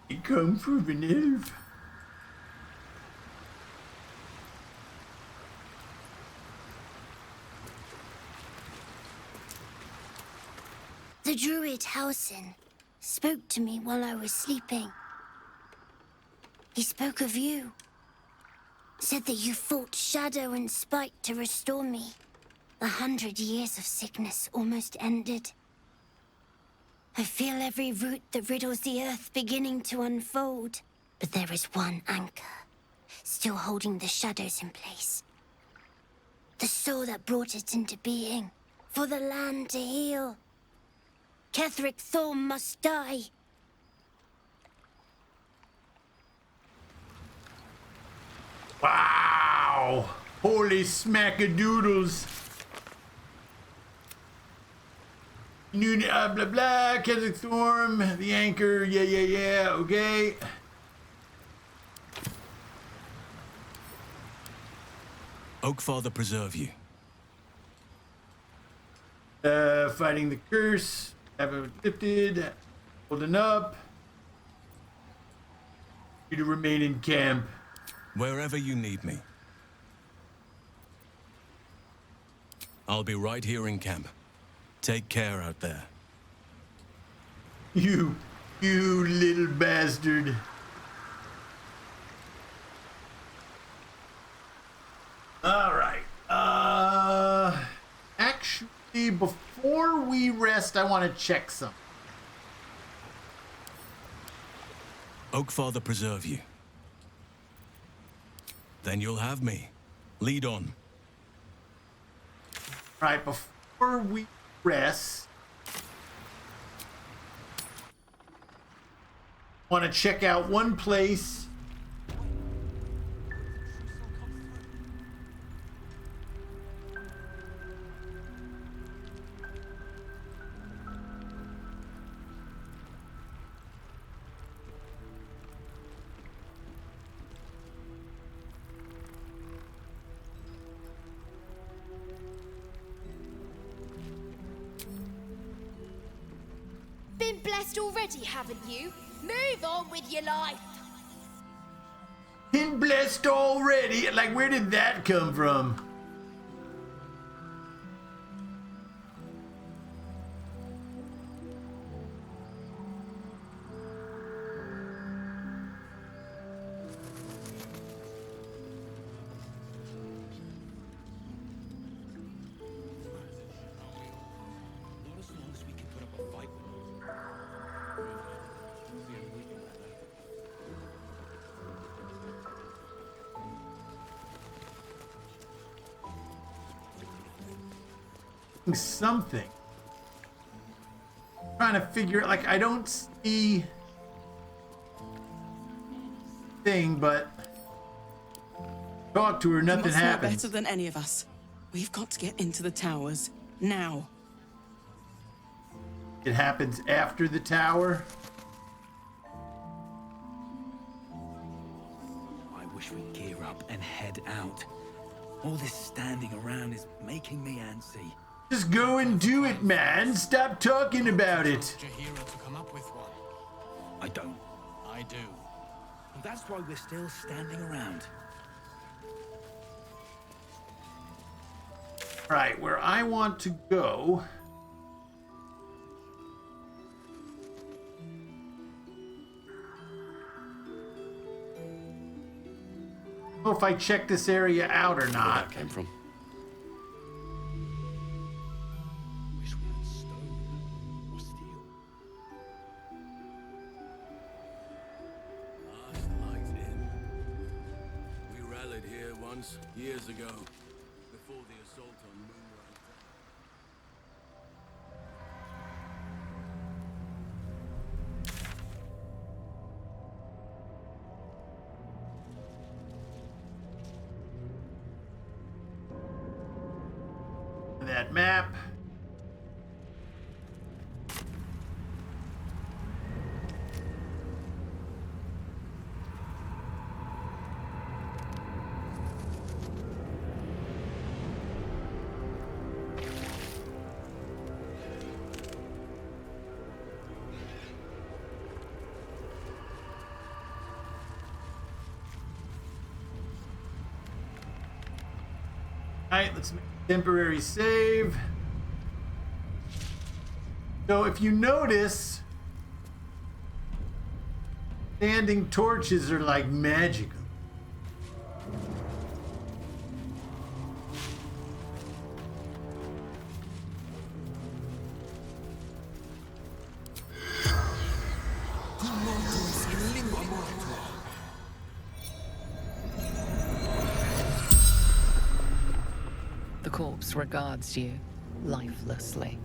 A: He come from an elf.
J: The druid Halsin spoke to me while I was sleeping. He spoke of you. Said that you fought shadow and spite to restore me. 100 years of sickness almost ended. I feel every root that riddles the earth beginning to unfold. But there is one anchor, still holding the shadows in place. The soul that brought it into being, for the land to heal. Ketheric Thorm must die.
A: Wow! Holy smackadoodles! New blah blah, Ketheric Thorm, the anchor, yeah, okay.
C: Oakfather preserve you.
A: Fighting the curse, have it lifted, holding up. You to remain in camp.
C: Wherever you need me. I'll be right here in camp. Take care out there.
A: You little bastard. All right. Actually, before we rest, I want to check something.
C: Oakfather preserve you. Then you'll have me. Lead on.
A: All right, before we rest, want to check out one place.
J: been blessed already, haven't you? Move on with your life.
A: Been blessed already? Like, where did that come from? Something. Trying to figure, like, I don't see thing, but talk to her, nothing happens.
D: Know better than any of us. We've got to get into the towers now.
A: It happens after the tower.
K: I wish we'd gear up and head out. All this standing around is making me antsy.
A: Just go and do it, man. Stop talking about it.
K: I don't.
H: I do.
K: And that's why we're still standing around.
A: Right, where I want to go. I don't know if I check this area out or not.
K: Where that came from.
C: Years ago, before the assault on Moonrise.
A: That map. Alright, let's make a temporary save. So if you notice, standing torches are like magical.
L: The corpse regards you lifelessly.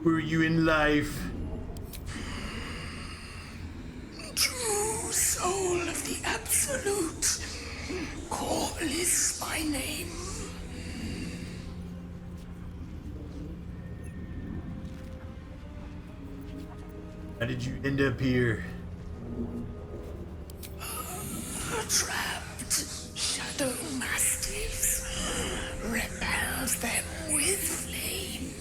A: Were you in life?
E: True soul of the Absolute, call is my name.
A: How did you end up here?
E: Trapped shadow mastiffs, repels them with flame.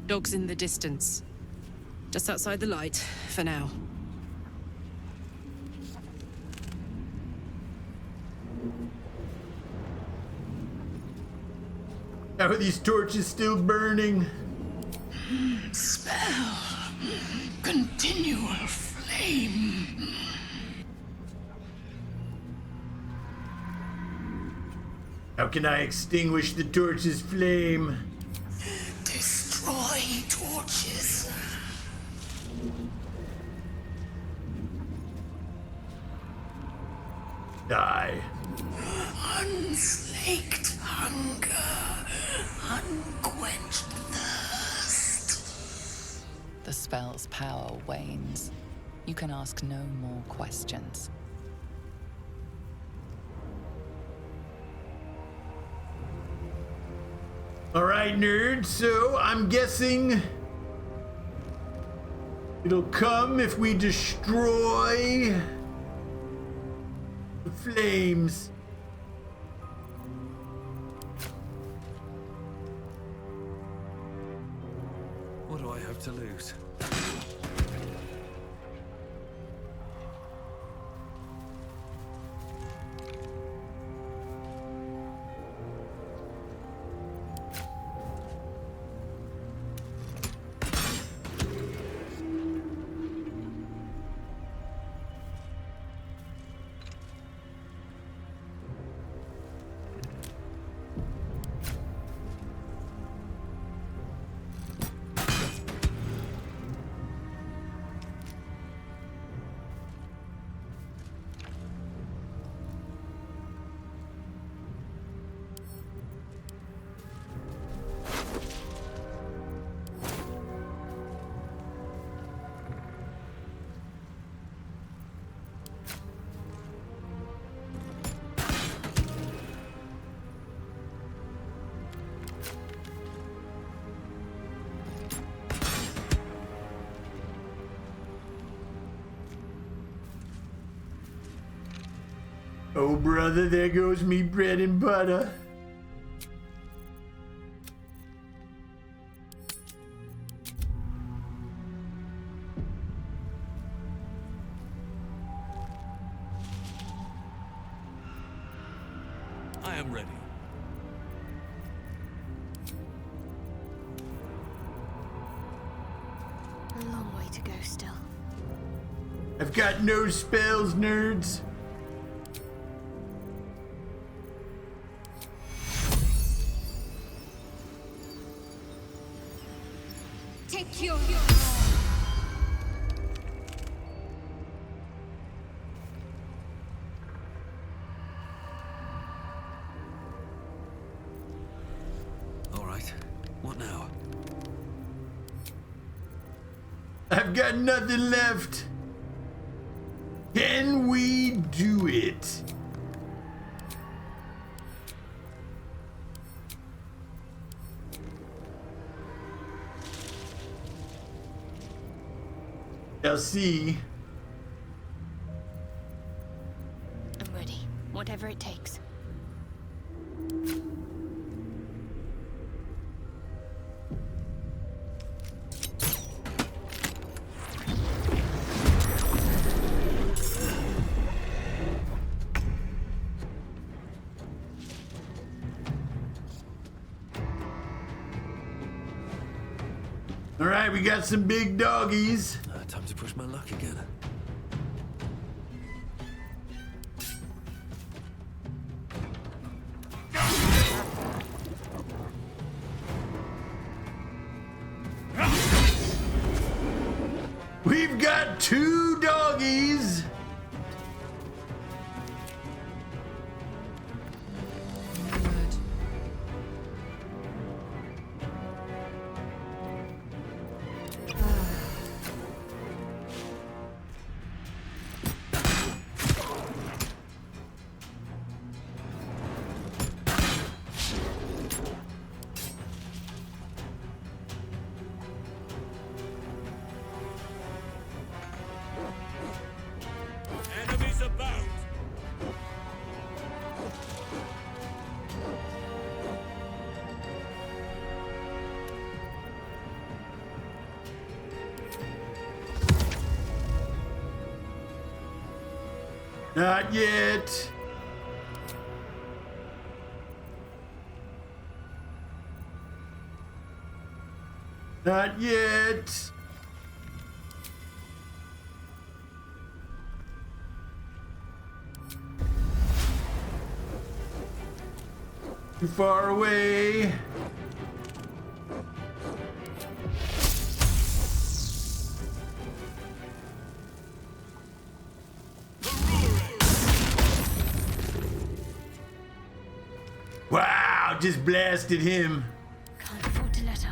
D: Dogs in the distance. Just outside the light, for now.
A: How are these torches still burning?
E: Spell. Continual flame.
A: How can I extinguish the torch's flame?
E: Destroy torches.
A: Die.
E: Unslaked hunger. Unquenched thirst.
L: The spell's power wanes. You can ask no more questions.
A: All right, nerd, so I'm guessing it'll come if we destroy the flames.
K: do I hope to lose?
A: Oh, brother, there goes me bread and butter.
C: I am ready.
S: A long way to go still.
A: I've got no spells, nerds.
J: Take your...
K: All right. What now?
A: I've got nothing left. Can we do it? I'll see.
S: I'm ready. Whatever it takes.
A: All right, we got some big doggies.
K: Time to push my luck again.
A: We've got 2 doggies.
C: Enemies abound.
A: Not yet. Not yet. Too far away. Wow, just blasted him.
S: Can't afford to let up.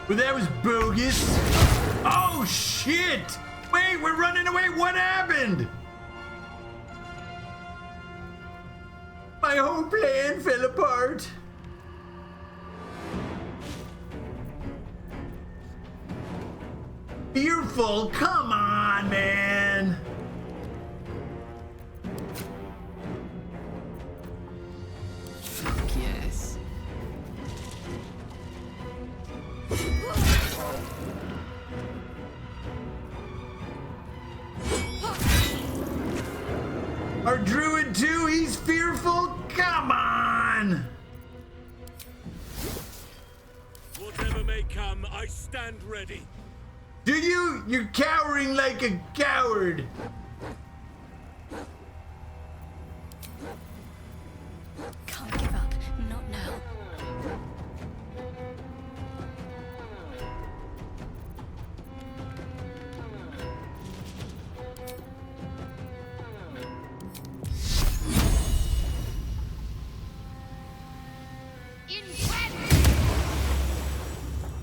A: Well, that was bogus. Oh, shit! Wait, we're running away. What happened? My whole plan fell apart. Fearful? Come on, man.
P: Fuck yes.
A: Our druid too? He's fearful? Come on!
C: Whatever may come, I stand ready.
A: Do you? You're cowering like a coward.
J: Can't give up. Not now.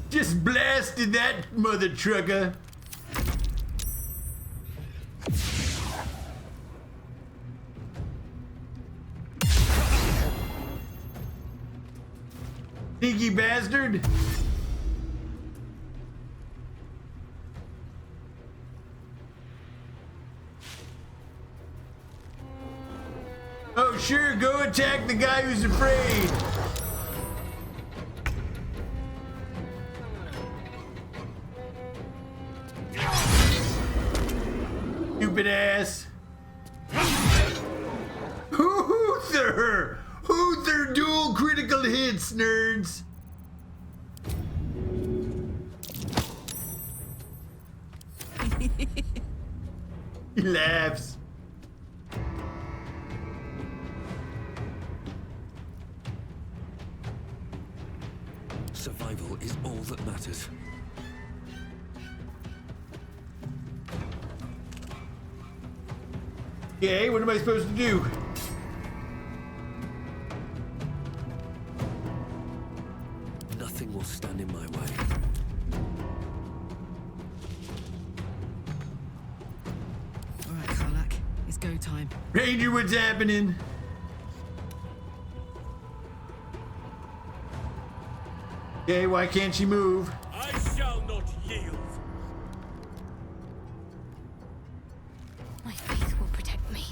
A: Just blasted that mother trucker. Sneaky bastard. Oh, sure, go attack the guy who's afraid. Stupid ass. Euther! Euther dual critical hits, nerds. He laughs.
K: Survival is all that matters.
A: Okay, what am I supposed to do?
K: Nothing will stand in my way.
P: All right, Karlak, it's go time.
A: Ranger, what's happening? Okay, why can't she move?
C: I shall not yield.
J: My faith will protect me.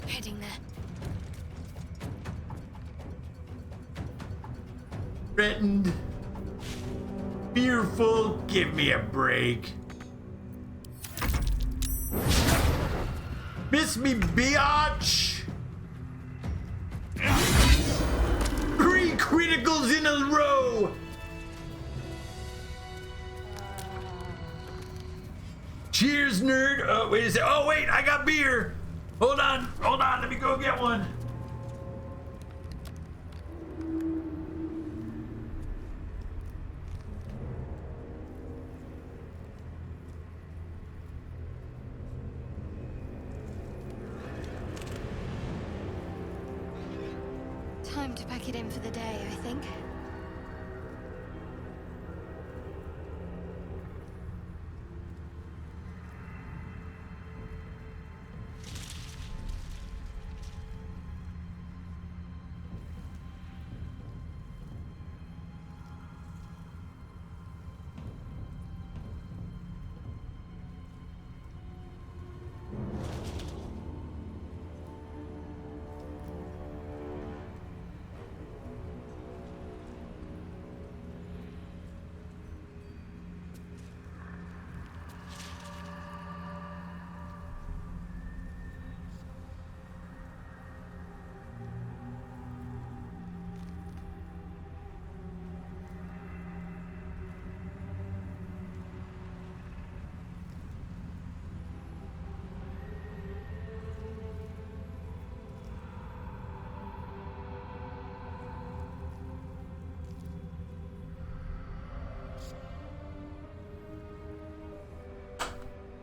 J: Heading there.
A: Threatened. Fearful. Give me a break. Miss me, biatch! 3 criticals in a row! Cheers, nerd! Oh, wait a second. Oh, wait, I got beer! Hold on, let me go get one.
J: Time to pack it in for the day, I think.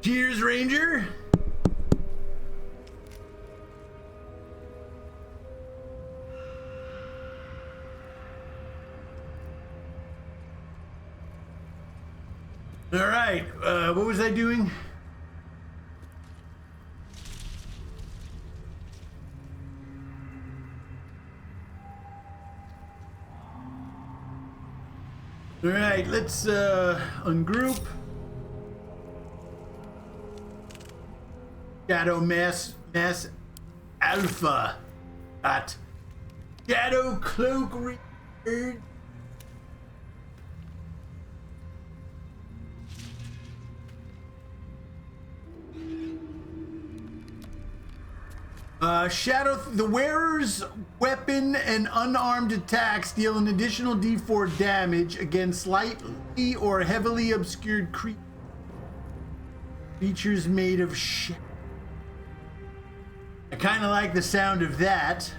A: Cheers, Ranger. All right, what was I doing? All right, let's ungroup. Shadow mass alpha at shadow cloak return. The wearer's weapon and unarmed attacks deal an additional D4 damage against slightly or heavily obscured creatures made of shit. I kind of like the sound of that.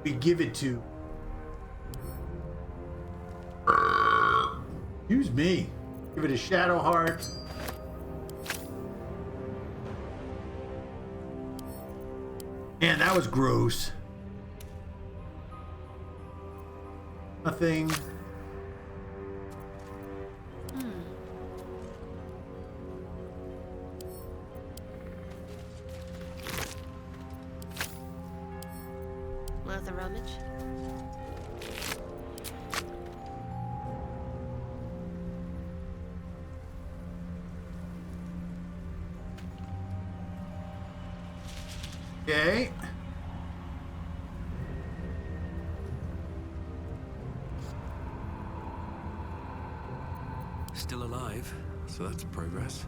A: We give it to. Excuse me. Give it a shadow heart. Man, that was gross. Nothing.
J: Worth a rummage?
A: Okay.
K: Still alive, so that's progress.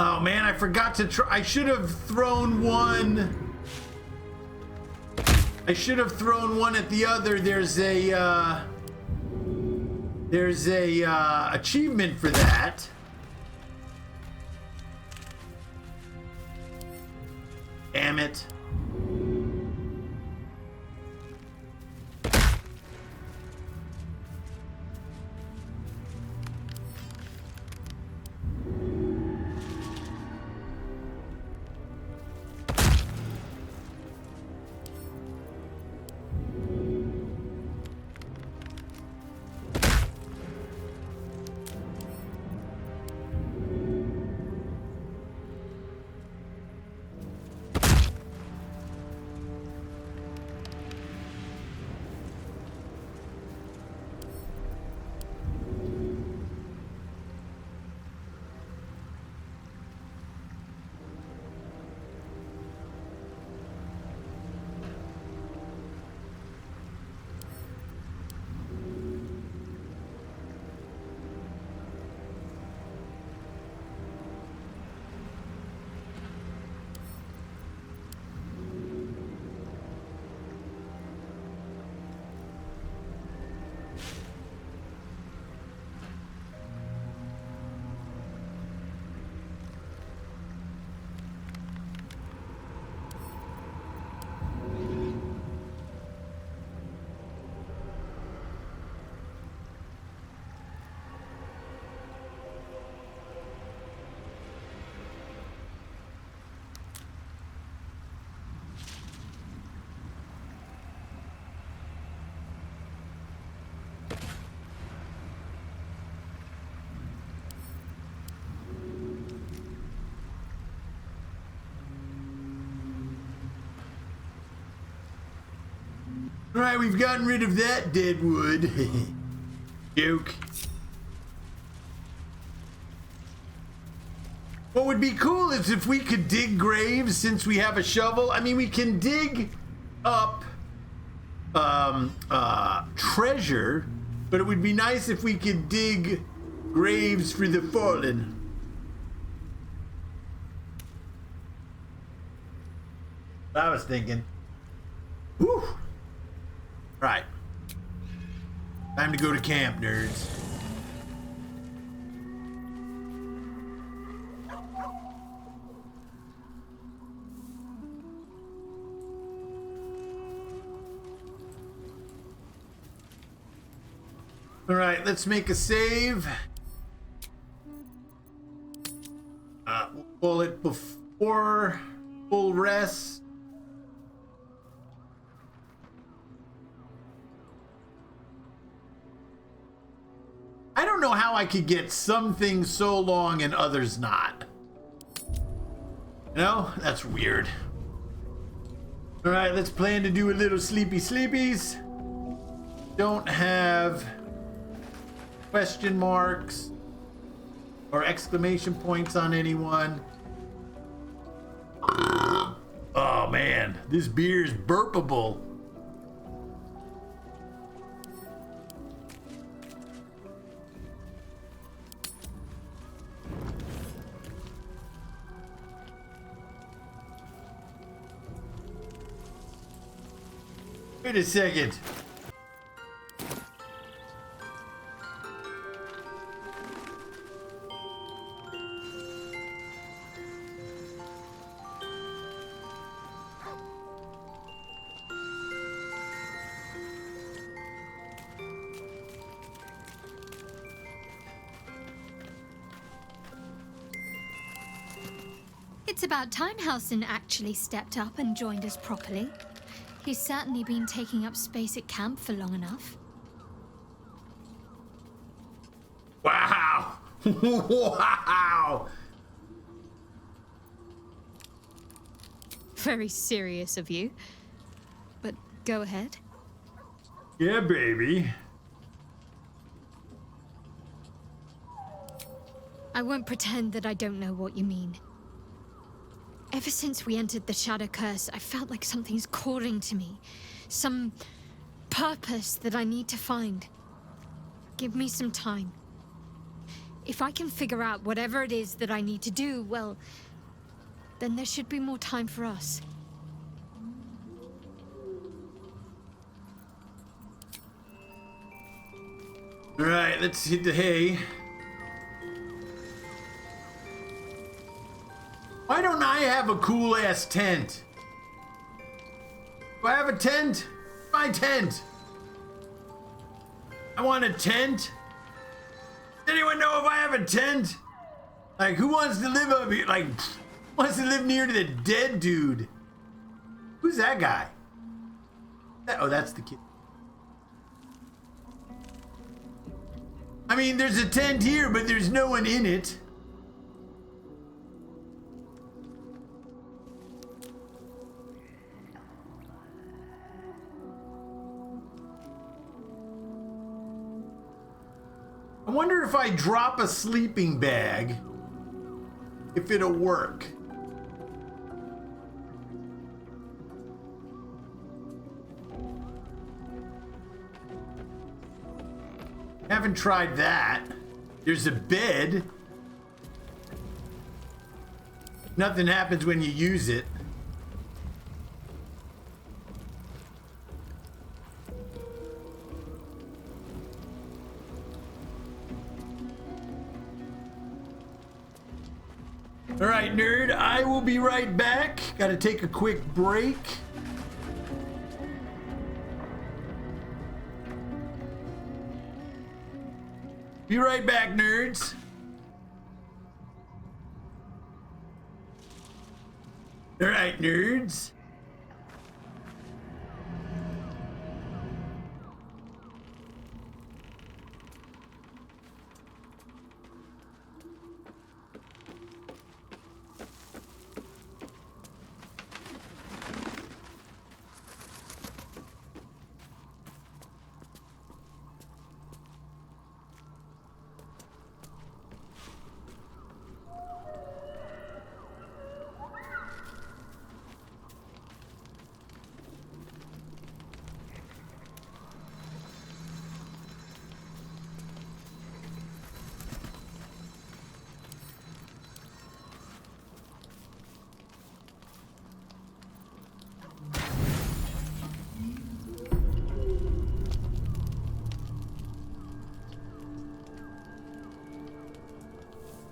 A: Oh man, I forgot to try. I should have thrown one. I should have thrown one at the other. There's a achievement for that. Damn it. All right, we've gotten rid of that dead wood. Joke. What would be cool is if we could dig graves since we have a shovel. I mean, we can dig up treasure, but it would be nice if we could dig graves for the fallen. I was thinking. Whew. Right. Time to go to camp, nerds. All right, let's make a save. We'll call it before full rest. I don't know how I could get some things so long and others not. You know, that's weird. All right, let's plan to do a little sleepy sleepies. Don't have question marks or exclamation points on anyone. Oh man, this beer is burpable. Wait a second.
S: It's about time Halsin actually stepped up and joined us properly. He's certainly been taking up space at camp for long enough.
A: Wow! Wow!
S: Very serious of you. But go ahead.
A: Yeah, baby.
S: I won't pretend that I don't know what you mean. Ever since we entered the Shadow Curse, I felt like something's calling to me. Some purpose that I need to find. Give me some time. If I can figure out whatever it is that I need to do, well, then there should be more time for us.
A: All right, let's hit the hay. Why don't I have a cool ass tent? Do I have a tent? My tent. I want a tent. Does anyone know if I have a tent? Like, who wants to live up here? Like, wants to live near to the dead dude? Who's that guy? Oh, that's the kid. I mean, there's a tent here, but there's no one in it. I wonder if I drop a sleeping bag, if it'll work. Haven't tried that. There's a bed. Nothing happens when you use it. All right, nerd, I will be right back. Gotta take a quick break. Be right back, nerds. All right, nerds.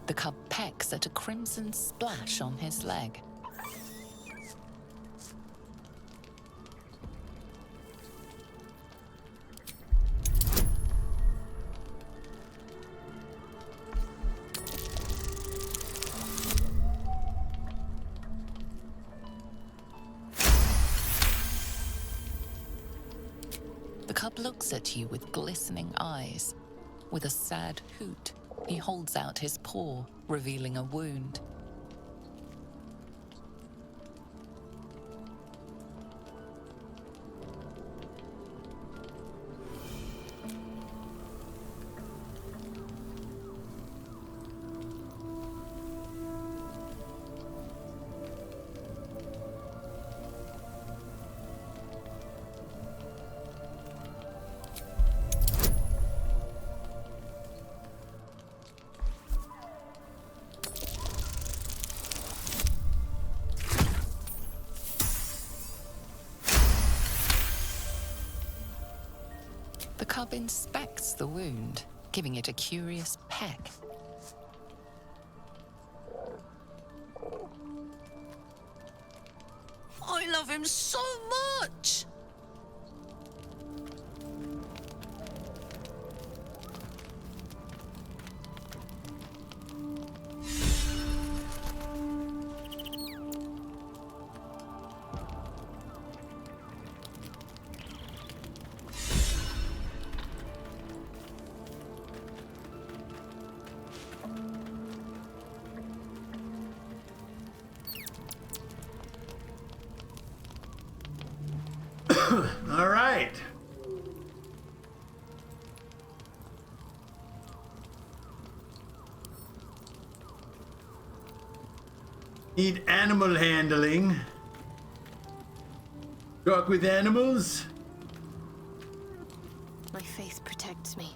L: The cub pecks at a crimson splash on his leg. The cub looks at you with glistening eyes. With a sad hoot, he holds out his paw, revealing a wound. The cub inspects the wound, giving it a curious peck.
O: I love him so much!
A: All right. Need animal handling. Talk with animals.
S: My faith protects me.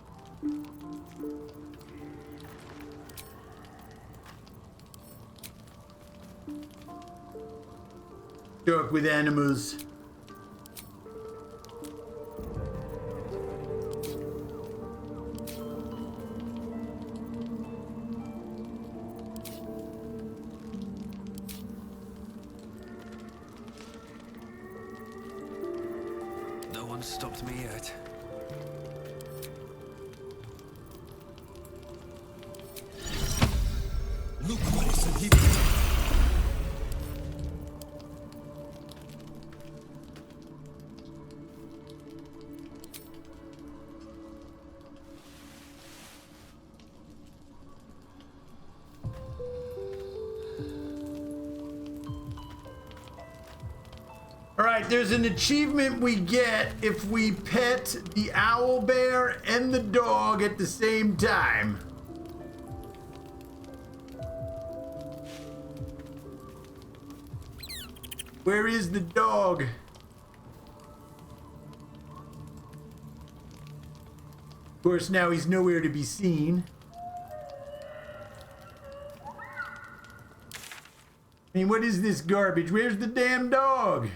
A: Talk with animals.
K: No one stopped me yet.
C: Look what is in here.
A: All right, there's an achievement we get if we pet the owl bear and the dog at the same time. Where is the dog? Of course, now he's nowhere to be seen. I mean, what is this garbage? Where's the damn dog?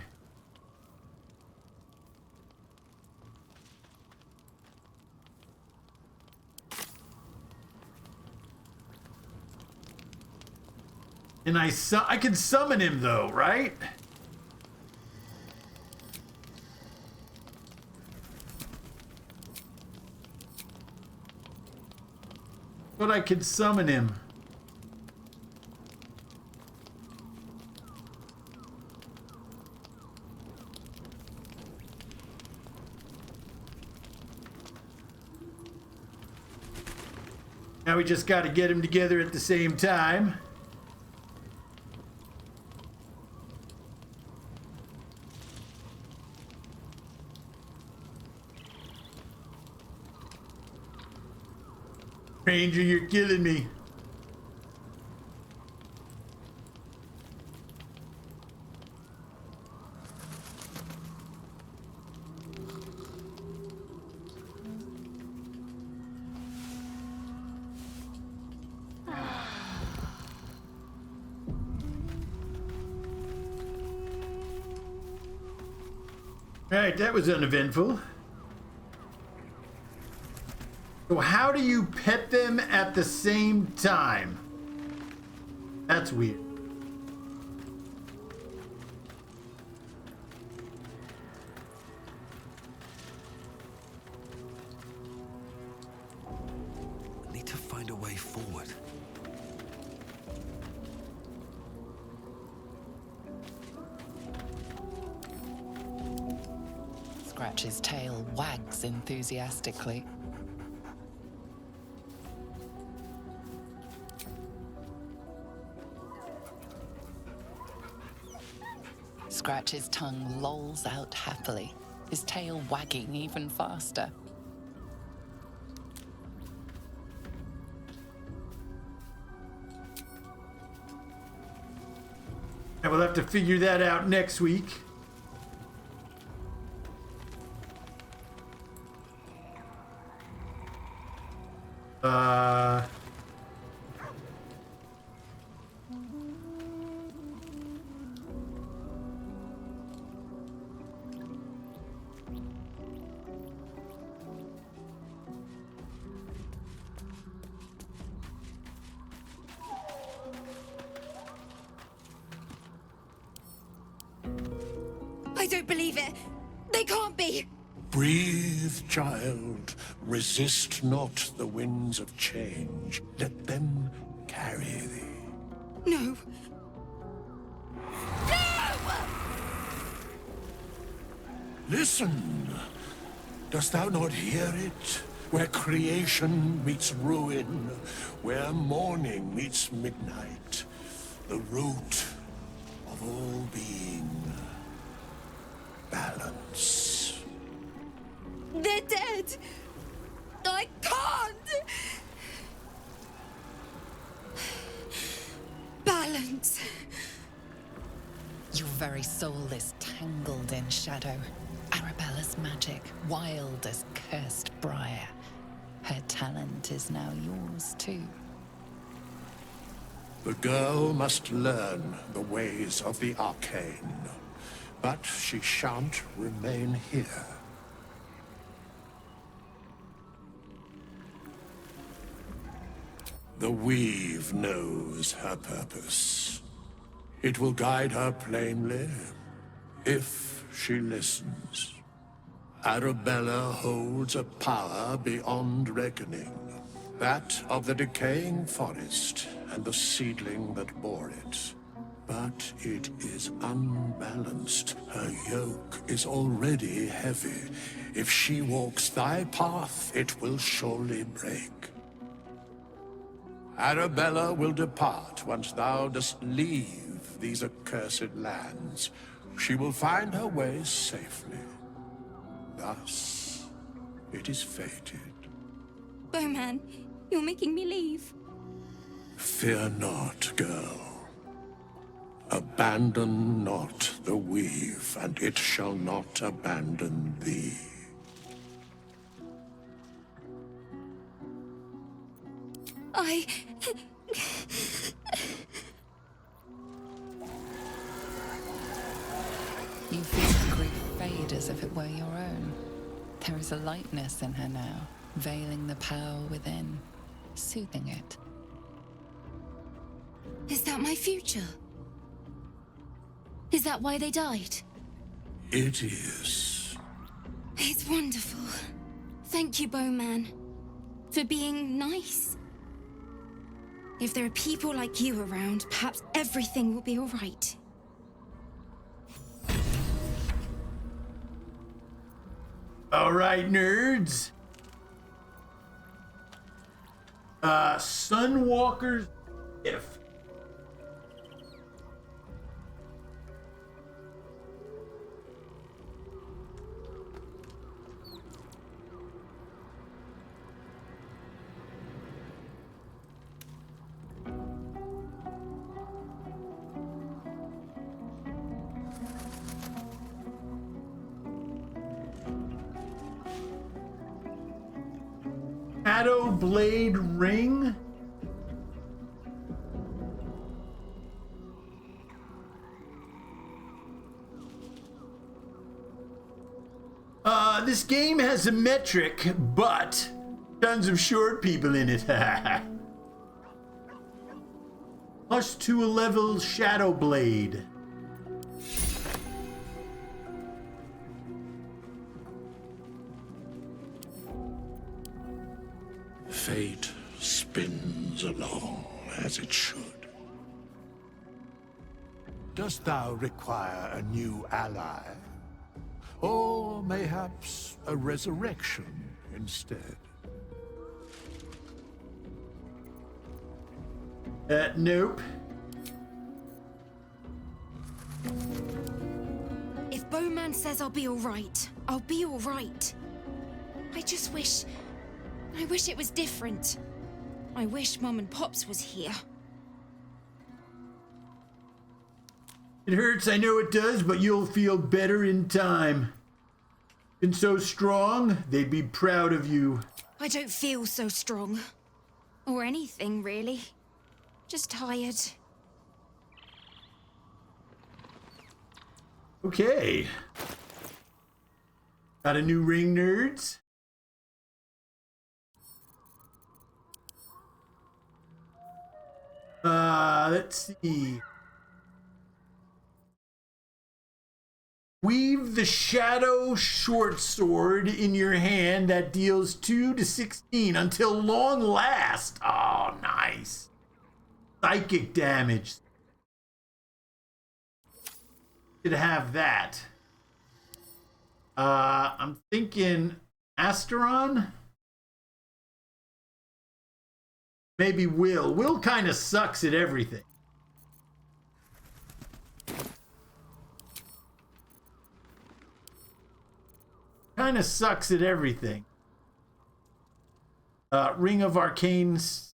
A: And I can summon him though, right? But I could summon him. Now we just got to get them together at the same time. Ranger, you're killing me. Alright, that was uneventful. So how do you pet them at the same time? That's weird.
K: I need to find a way forward.
L: Scratch's tail wags enthusiastically. Scratch's tongue lolls out happily, his tail wagging even faster.
A: And we'll have to figure that out next week.
M: I don't believe it. They can't be.
G: Breathe, child. Resist not the winds of change. Let them carry thee.
M: No.
G: Listen. Dost thou not hear it? Where creation meets ruin, where morning meets midnight, the root of all being. Balance.
M: They're dead. I can't. Balance.
L: Your very soul is tangled in shadow. Arabella's magic, wild as cursed briar. Her talent is now yours too.
G: The girl must learn the ways of the arcane, but she shan't remain here. The weave knows her purpose. It will guide her plainly, if she listens. Arabella holds a power beyond reckoning, that of the decaying forest and the seedling that bore it. But it is unbalanced. Her yoke is already heavy. If she walks thy path, it will surely break. Arabella will depart once thou dost leave these accursed lands. She will find her way safely. Thus, it is fated.
M: Bowman, you're making me leave.
G: Fear not, girl. Abandon not the weave, and it shall not abandon thee.
L: You feel grief fade as if it were your own. There is a lightness in her now, veiling the power within, soothing it.
M: Is that my future? Is that why they died?
G: It is.
M: It's wonderful. Thank you, Bowman, for being nice. If there are people like you around, perhaps everything will be all right.
A: All right, nerds. Sunwalker's If. Shadow Blade Ring? This game has a metric, but tons of short people in it. +2 a level Shadow Blade.
G: Fate spins along as it should. Dost thou require a new ally? Or mayhaps a resurrection instead?
A: Nope.
M: If Bowman says I'll be alright, I'll be alright. I just wish it was different. I wish Mum and Pops was here.
A: It hurts, I know it does, but you'll feel better in time. Been so strong, they'd be proud of you.
M: I don't feel so strong. Or anything, really. Just tired.
A: Okay. Got a new ring, nerds? Let's see. Weave the shadow short sword in your hand that deals 2 to 16 until long last. Oh, nice. Psychic damage. Should have that. I'm thinking Asteron? Maybe Will. Will kind of sucks at everything. Kind of sucks at everything. Ring of Arcanes.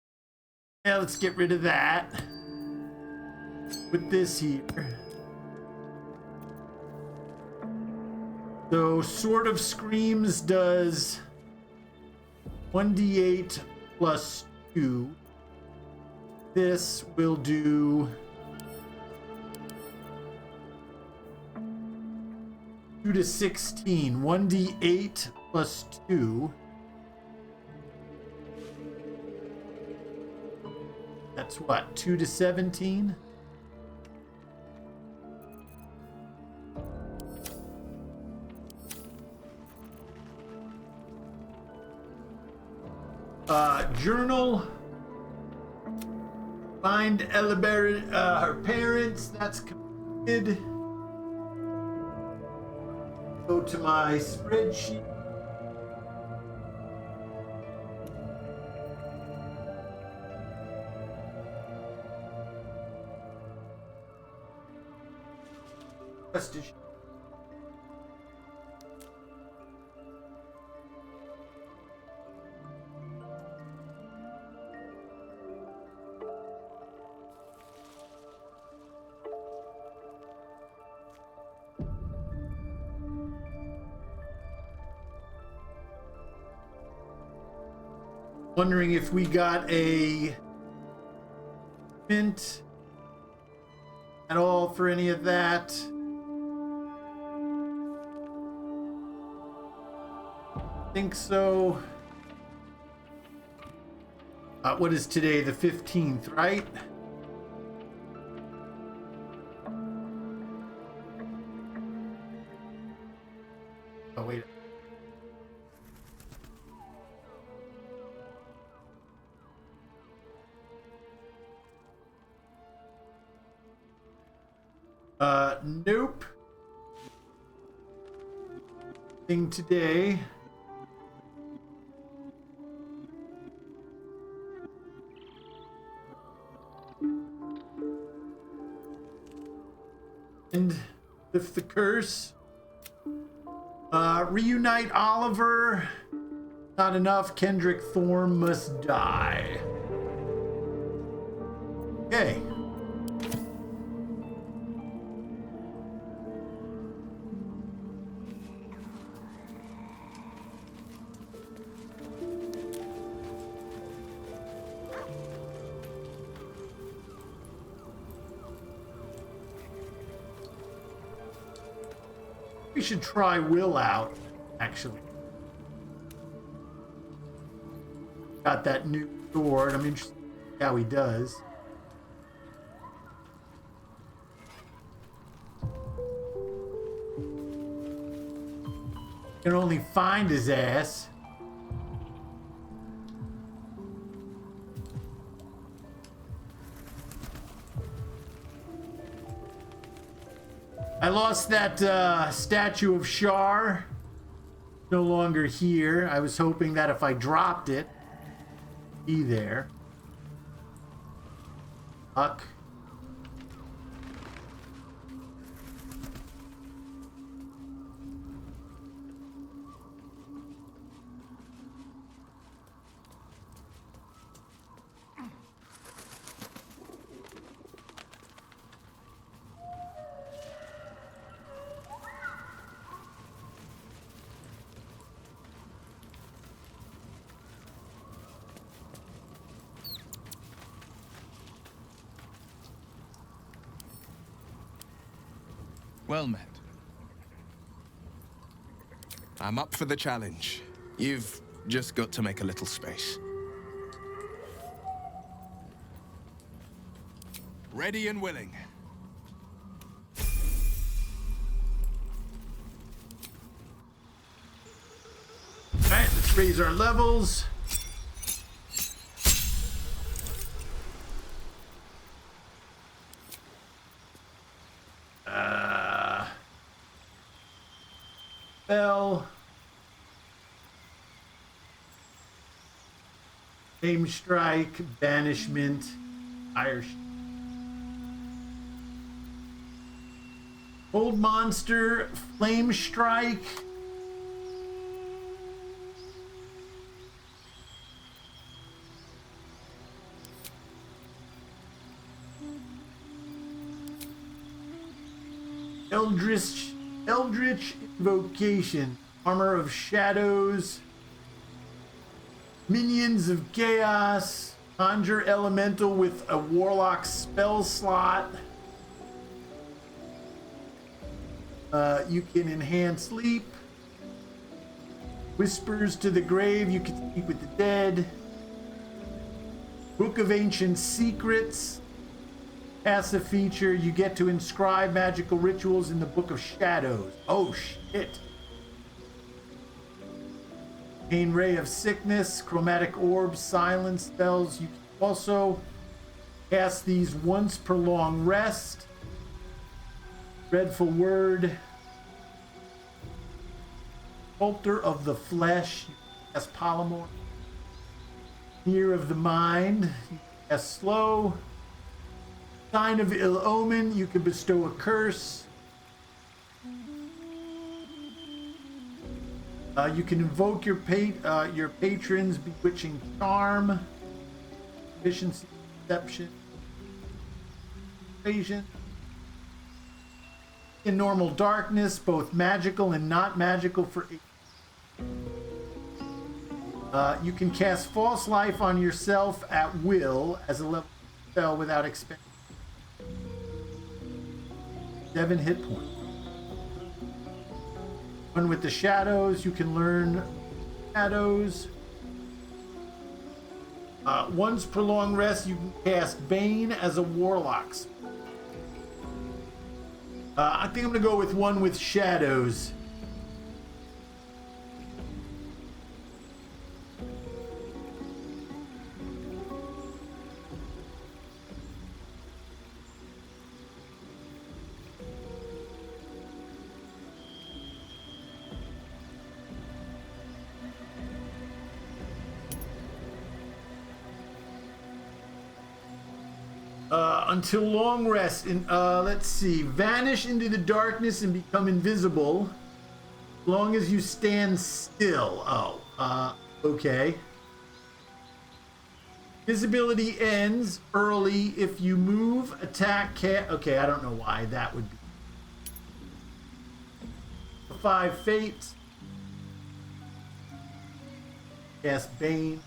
A: Yeah, let's get rid of that. Put this here. So, Sword of Screams does 1d8 plus 2. This will do 2 to 16. 1d8 plus 2. That's what? 2 to 17? Journal. Find her parents. That's completed. Go to my spreadsheet. Prestige. Wondering if we got a mint at all for any of that. Think so. What is today? The 15th, right? Oh, wait. Nope. Thing today. And lift the curse. Reunite Oliver. Not enough. Kendrick Thorne must die. Okay. We should try Will out, actually. Got that new sword. I'm interested in how he does. Can only find his ass. I lost that statue of Shar. No longer here. I was hoping that if I dropped it, be there. Fuck.
U: Well met. I'm up for the challenge. You've just got to make a little space. Ready and willing.
A: Alright, let's raise our levels. Spell. Flame strike, banishment, fire. Old monster, flame strike. Eldritch Invocation, Armor of Shadows, Minions of Chaos, Conjure Elemental with a Warlock spell slot. You can enhance sleep. Whispers to the Grave, you can speak with the dead. Book of Ancient Secrets. Passive feature, you get to inscribe magical rituals in the Book of Shadows. Oh shit. Pain Ray of Sickness, Chromatic Orb, Silence spells. You can also cast these once per long rest. Dreadful Word. Sculptor of the Flesh, you can cast Polymorph. Ear of the Mind, you can cast Slow. Sign of Ill Omen, you can bestow a curse. You can invoke your patron's bewitching charm, efficiency, deception, evasion. In normal darkness, both magical and not magical for. You can cast False Life on yourself at will as a level spell without expense. 7 hit points. One with the shadows, you can learn shadows. Once per long rest, you can cast Bane as a warlock. I think I'm gonna go with one with shadows. Until long rest. Let's see. Vanish into the darkness and become invisible. As long as you stand still. Oh, okay. Visibility ends early if you move, attack, okay, I don't know why that would be. 5 Fate. Yes, Bane.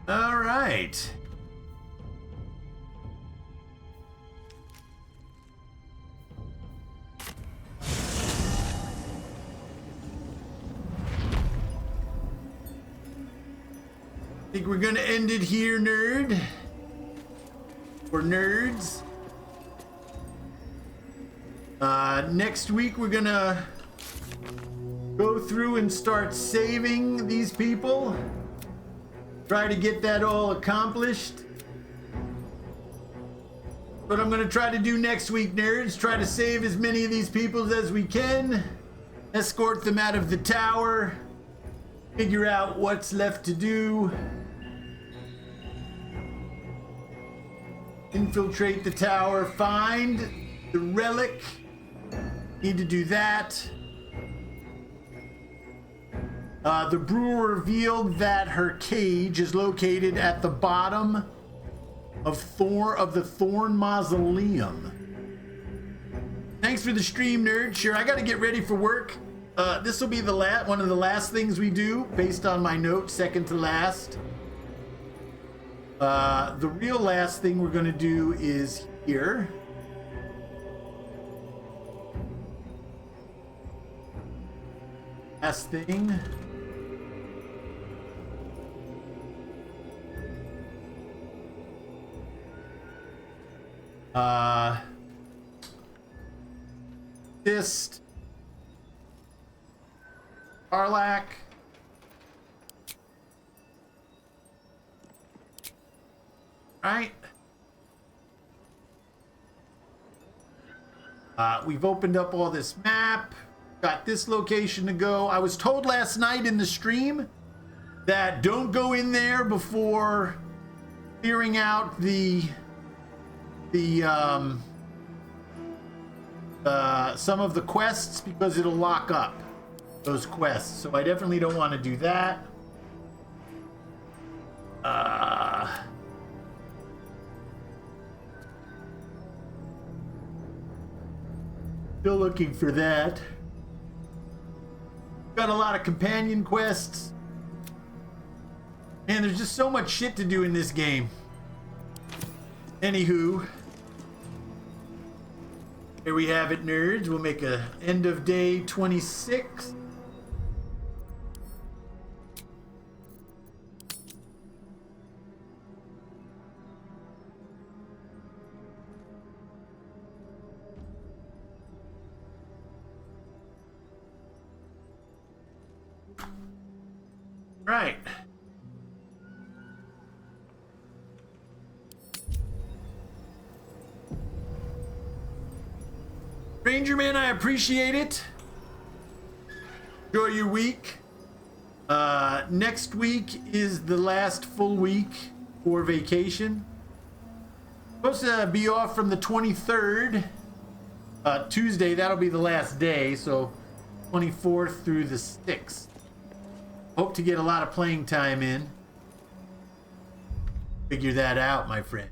A: All right. I think we're gonna end it here, nerd. Or nerds. Next week we're gonna go through and start saving these people. Try to get that all accomplished. What I'm gonna try to do next week, nerds, try to save as many of these people as we can, escort them out of the tower, figure out what's left to do, infiltrate the tower, find the relic. Need to do that. The brewer revealed that her cage is located at the bottom of the Thorn Mausoleum. Thanks for the stream, nerd. Sure, I got to get ready for work. This will be the one of the last things we do, based on my note, second to last. The real last thing we're going to do is here. Last thing. Fist. Arlac. Right. We've opened up all this map. Got this location to go. I was told last night in the stream that don't go in there before clearing out some of the quests, because it'll lock up those quests. So I definitely don't want to do that. Still looking for that. Got a lot of companion quests. Man, there's just so much shit to do in this game. Anywho, here we have it, nerds. We'll make a end of day 26. Right. Ranger Man, I appreciate it. Enjoy your week. Next week is the last full week for vacation. Supposed to be off from the 23rd. Tuesday, that'll be the last day, so 24th through the 6th. Hope to get a lot of playing time in. Figure that out, my friend.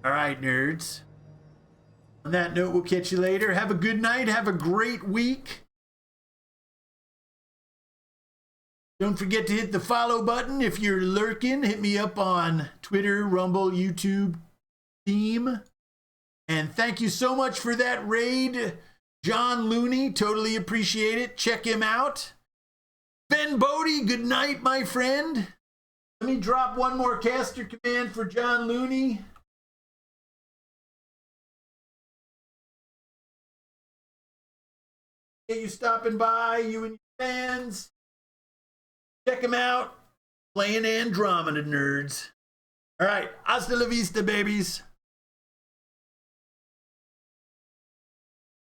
A: All right, nerds. On that note, we'll catch you later. Have a good night. Have a great week. Don't forget to hit the follow button. If you're lurking, hit me up on Twitter, Rumble, YouTube, Steam. And thank you so much for that raid, John Looney. Totally appreciate it. Check him out. Ben Bodie, good night, my friend. Let me drop one more caster command for John Looney. You stopping by, you and your fans. Check him out. Playing Andromeda, nerds. All right, hasta la vista, babies.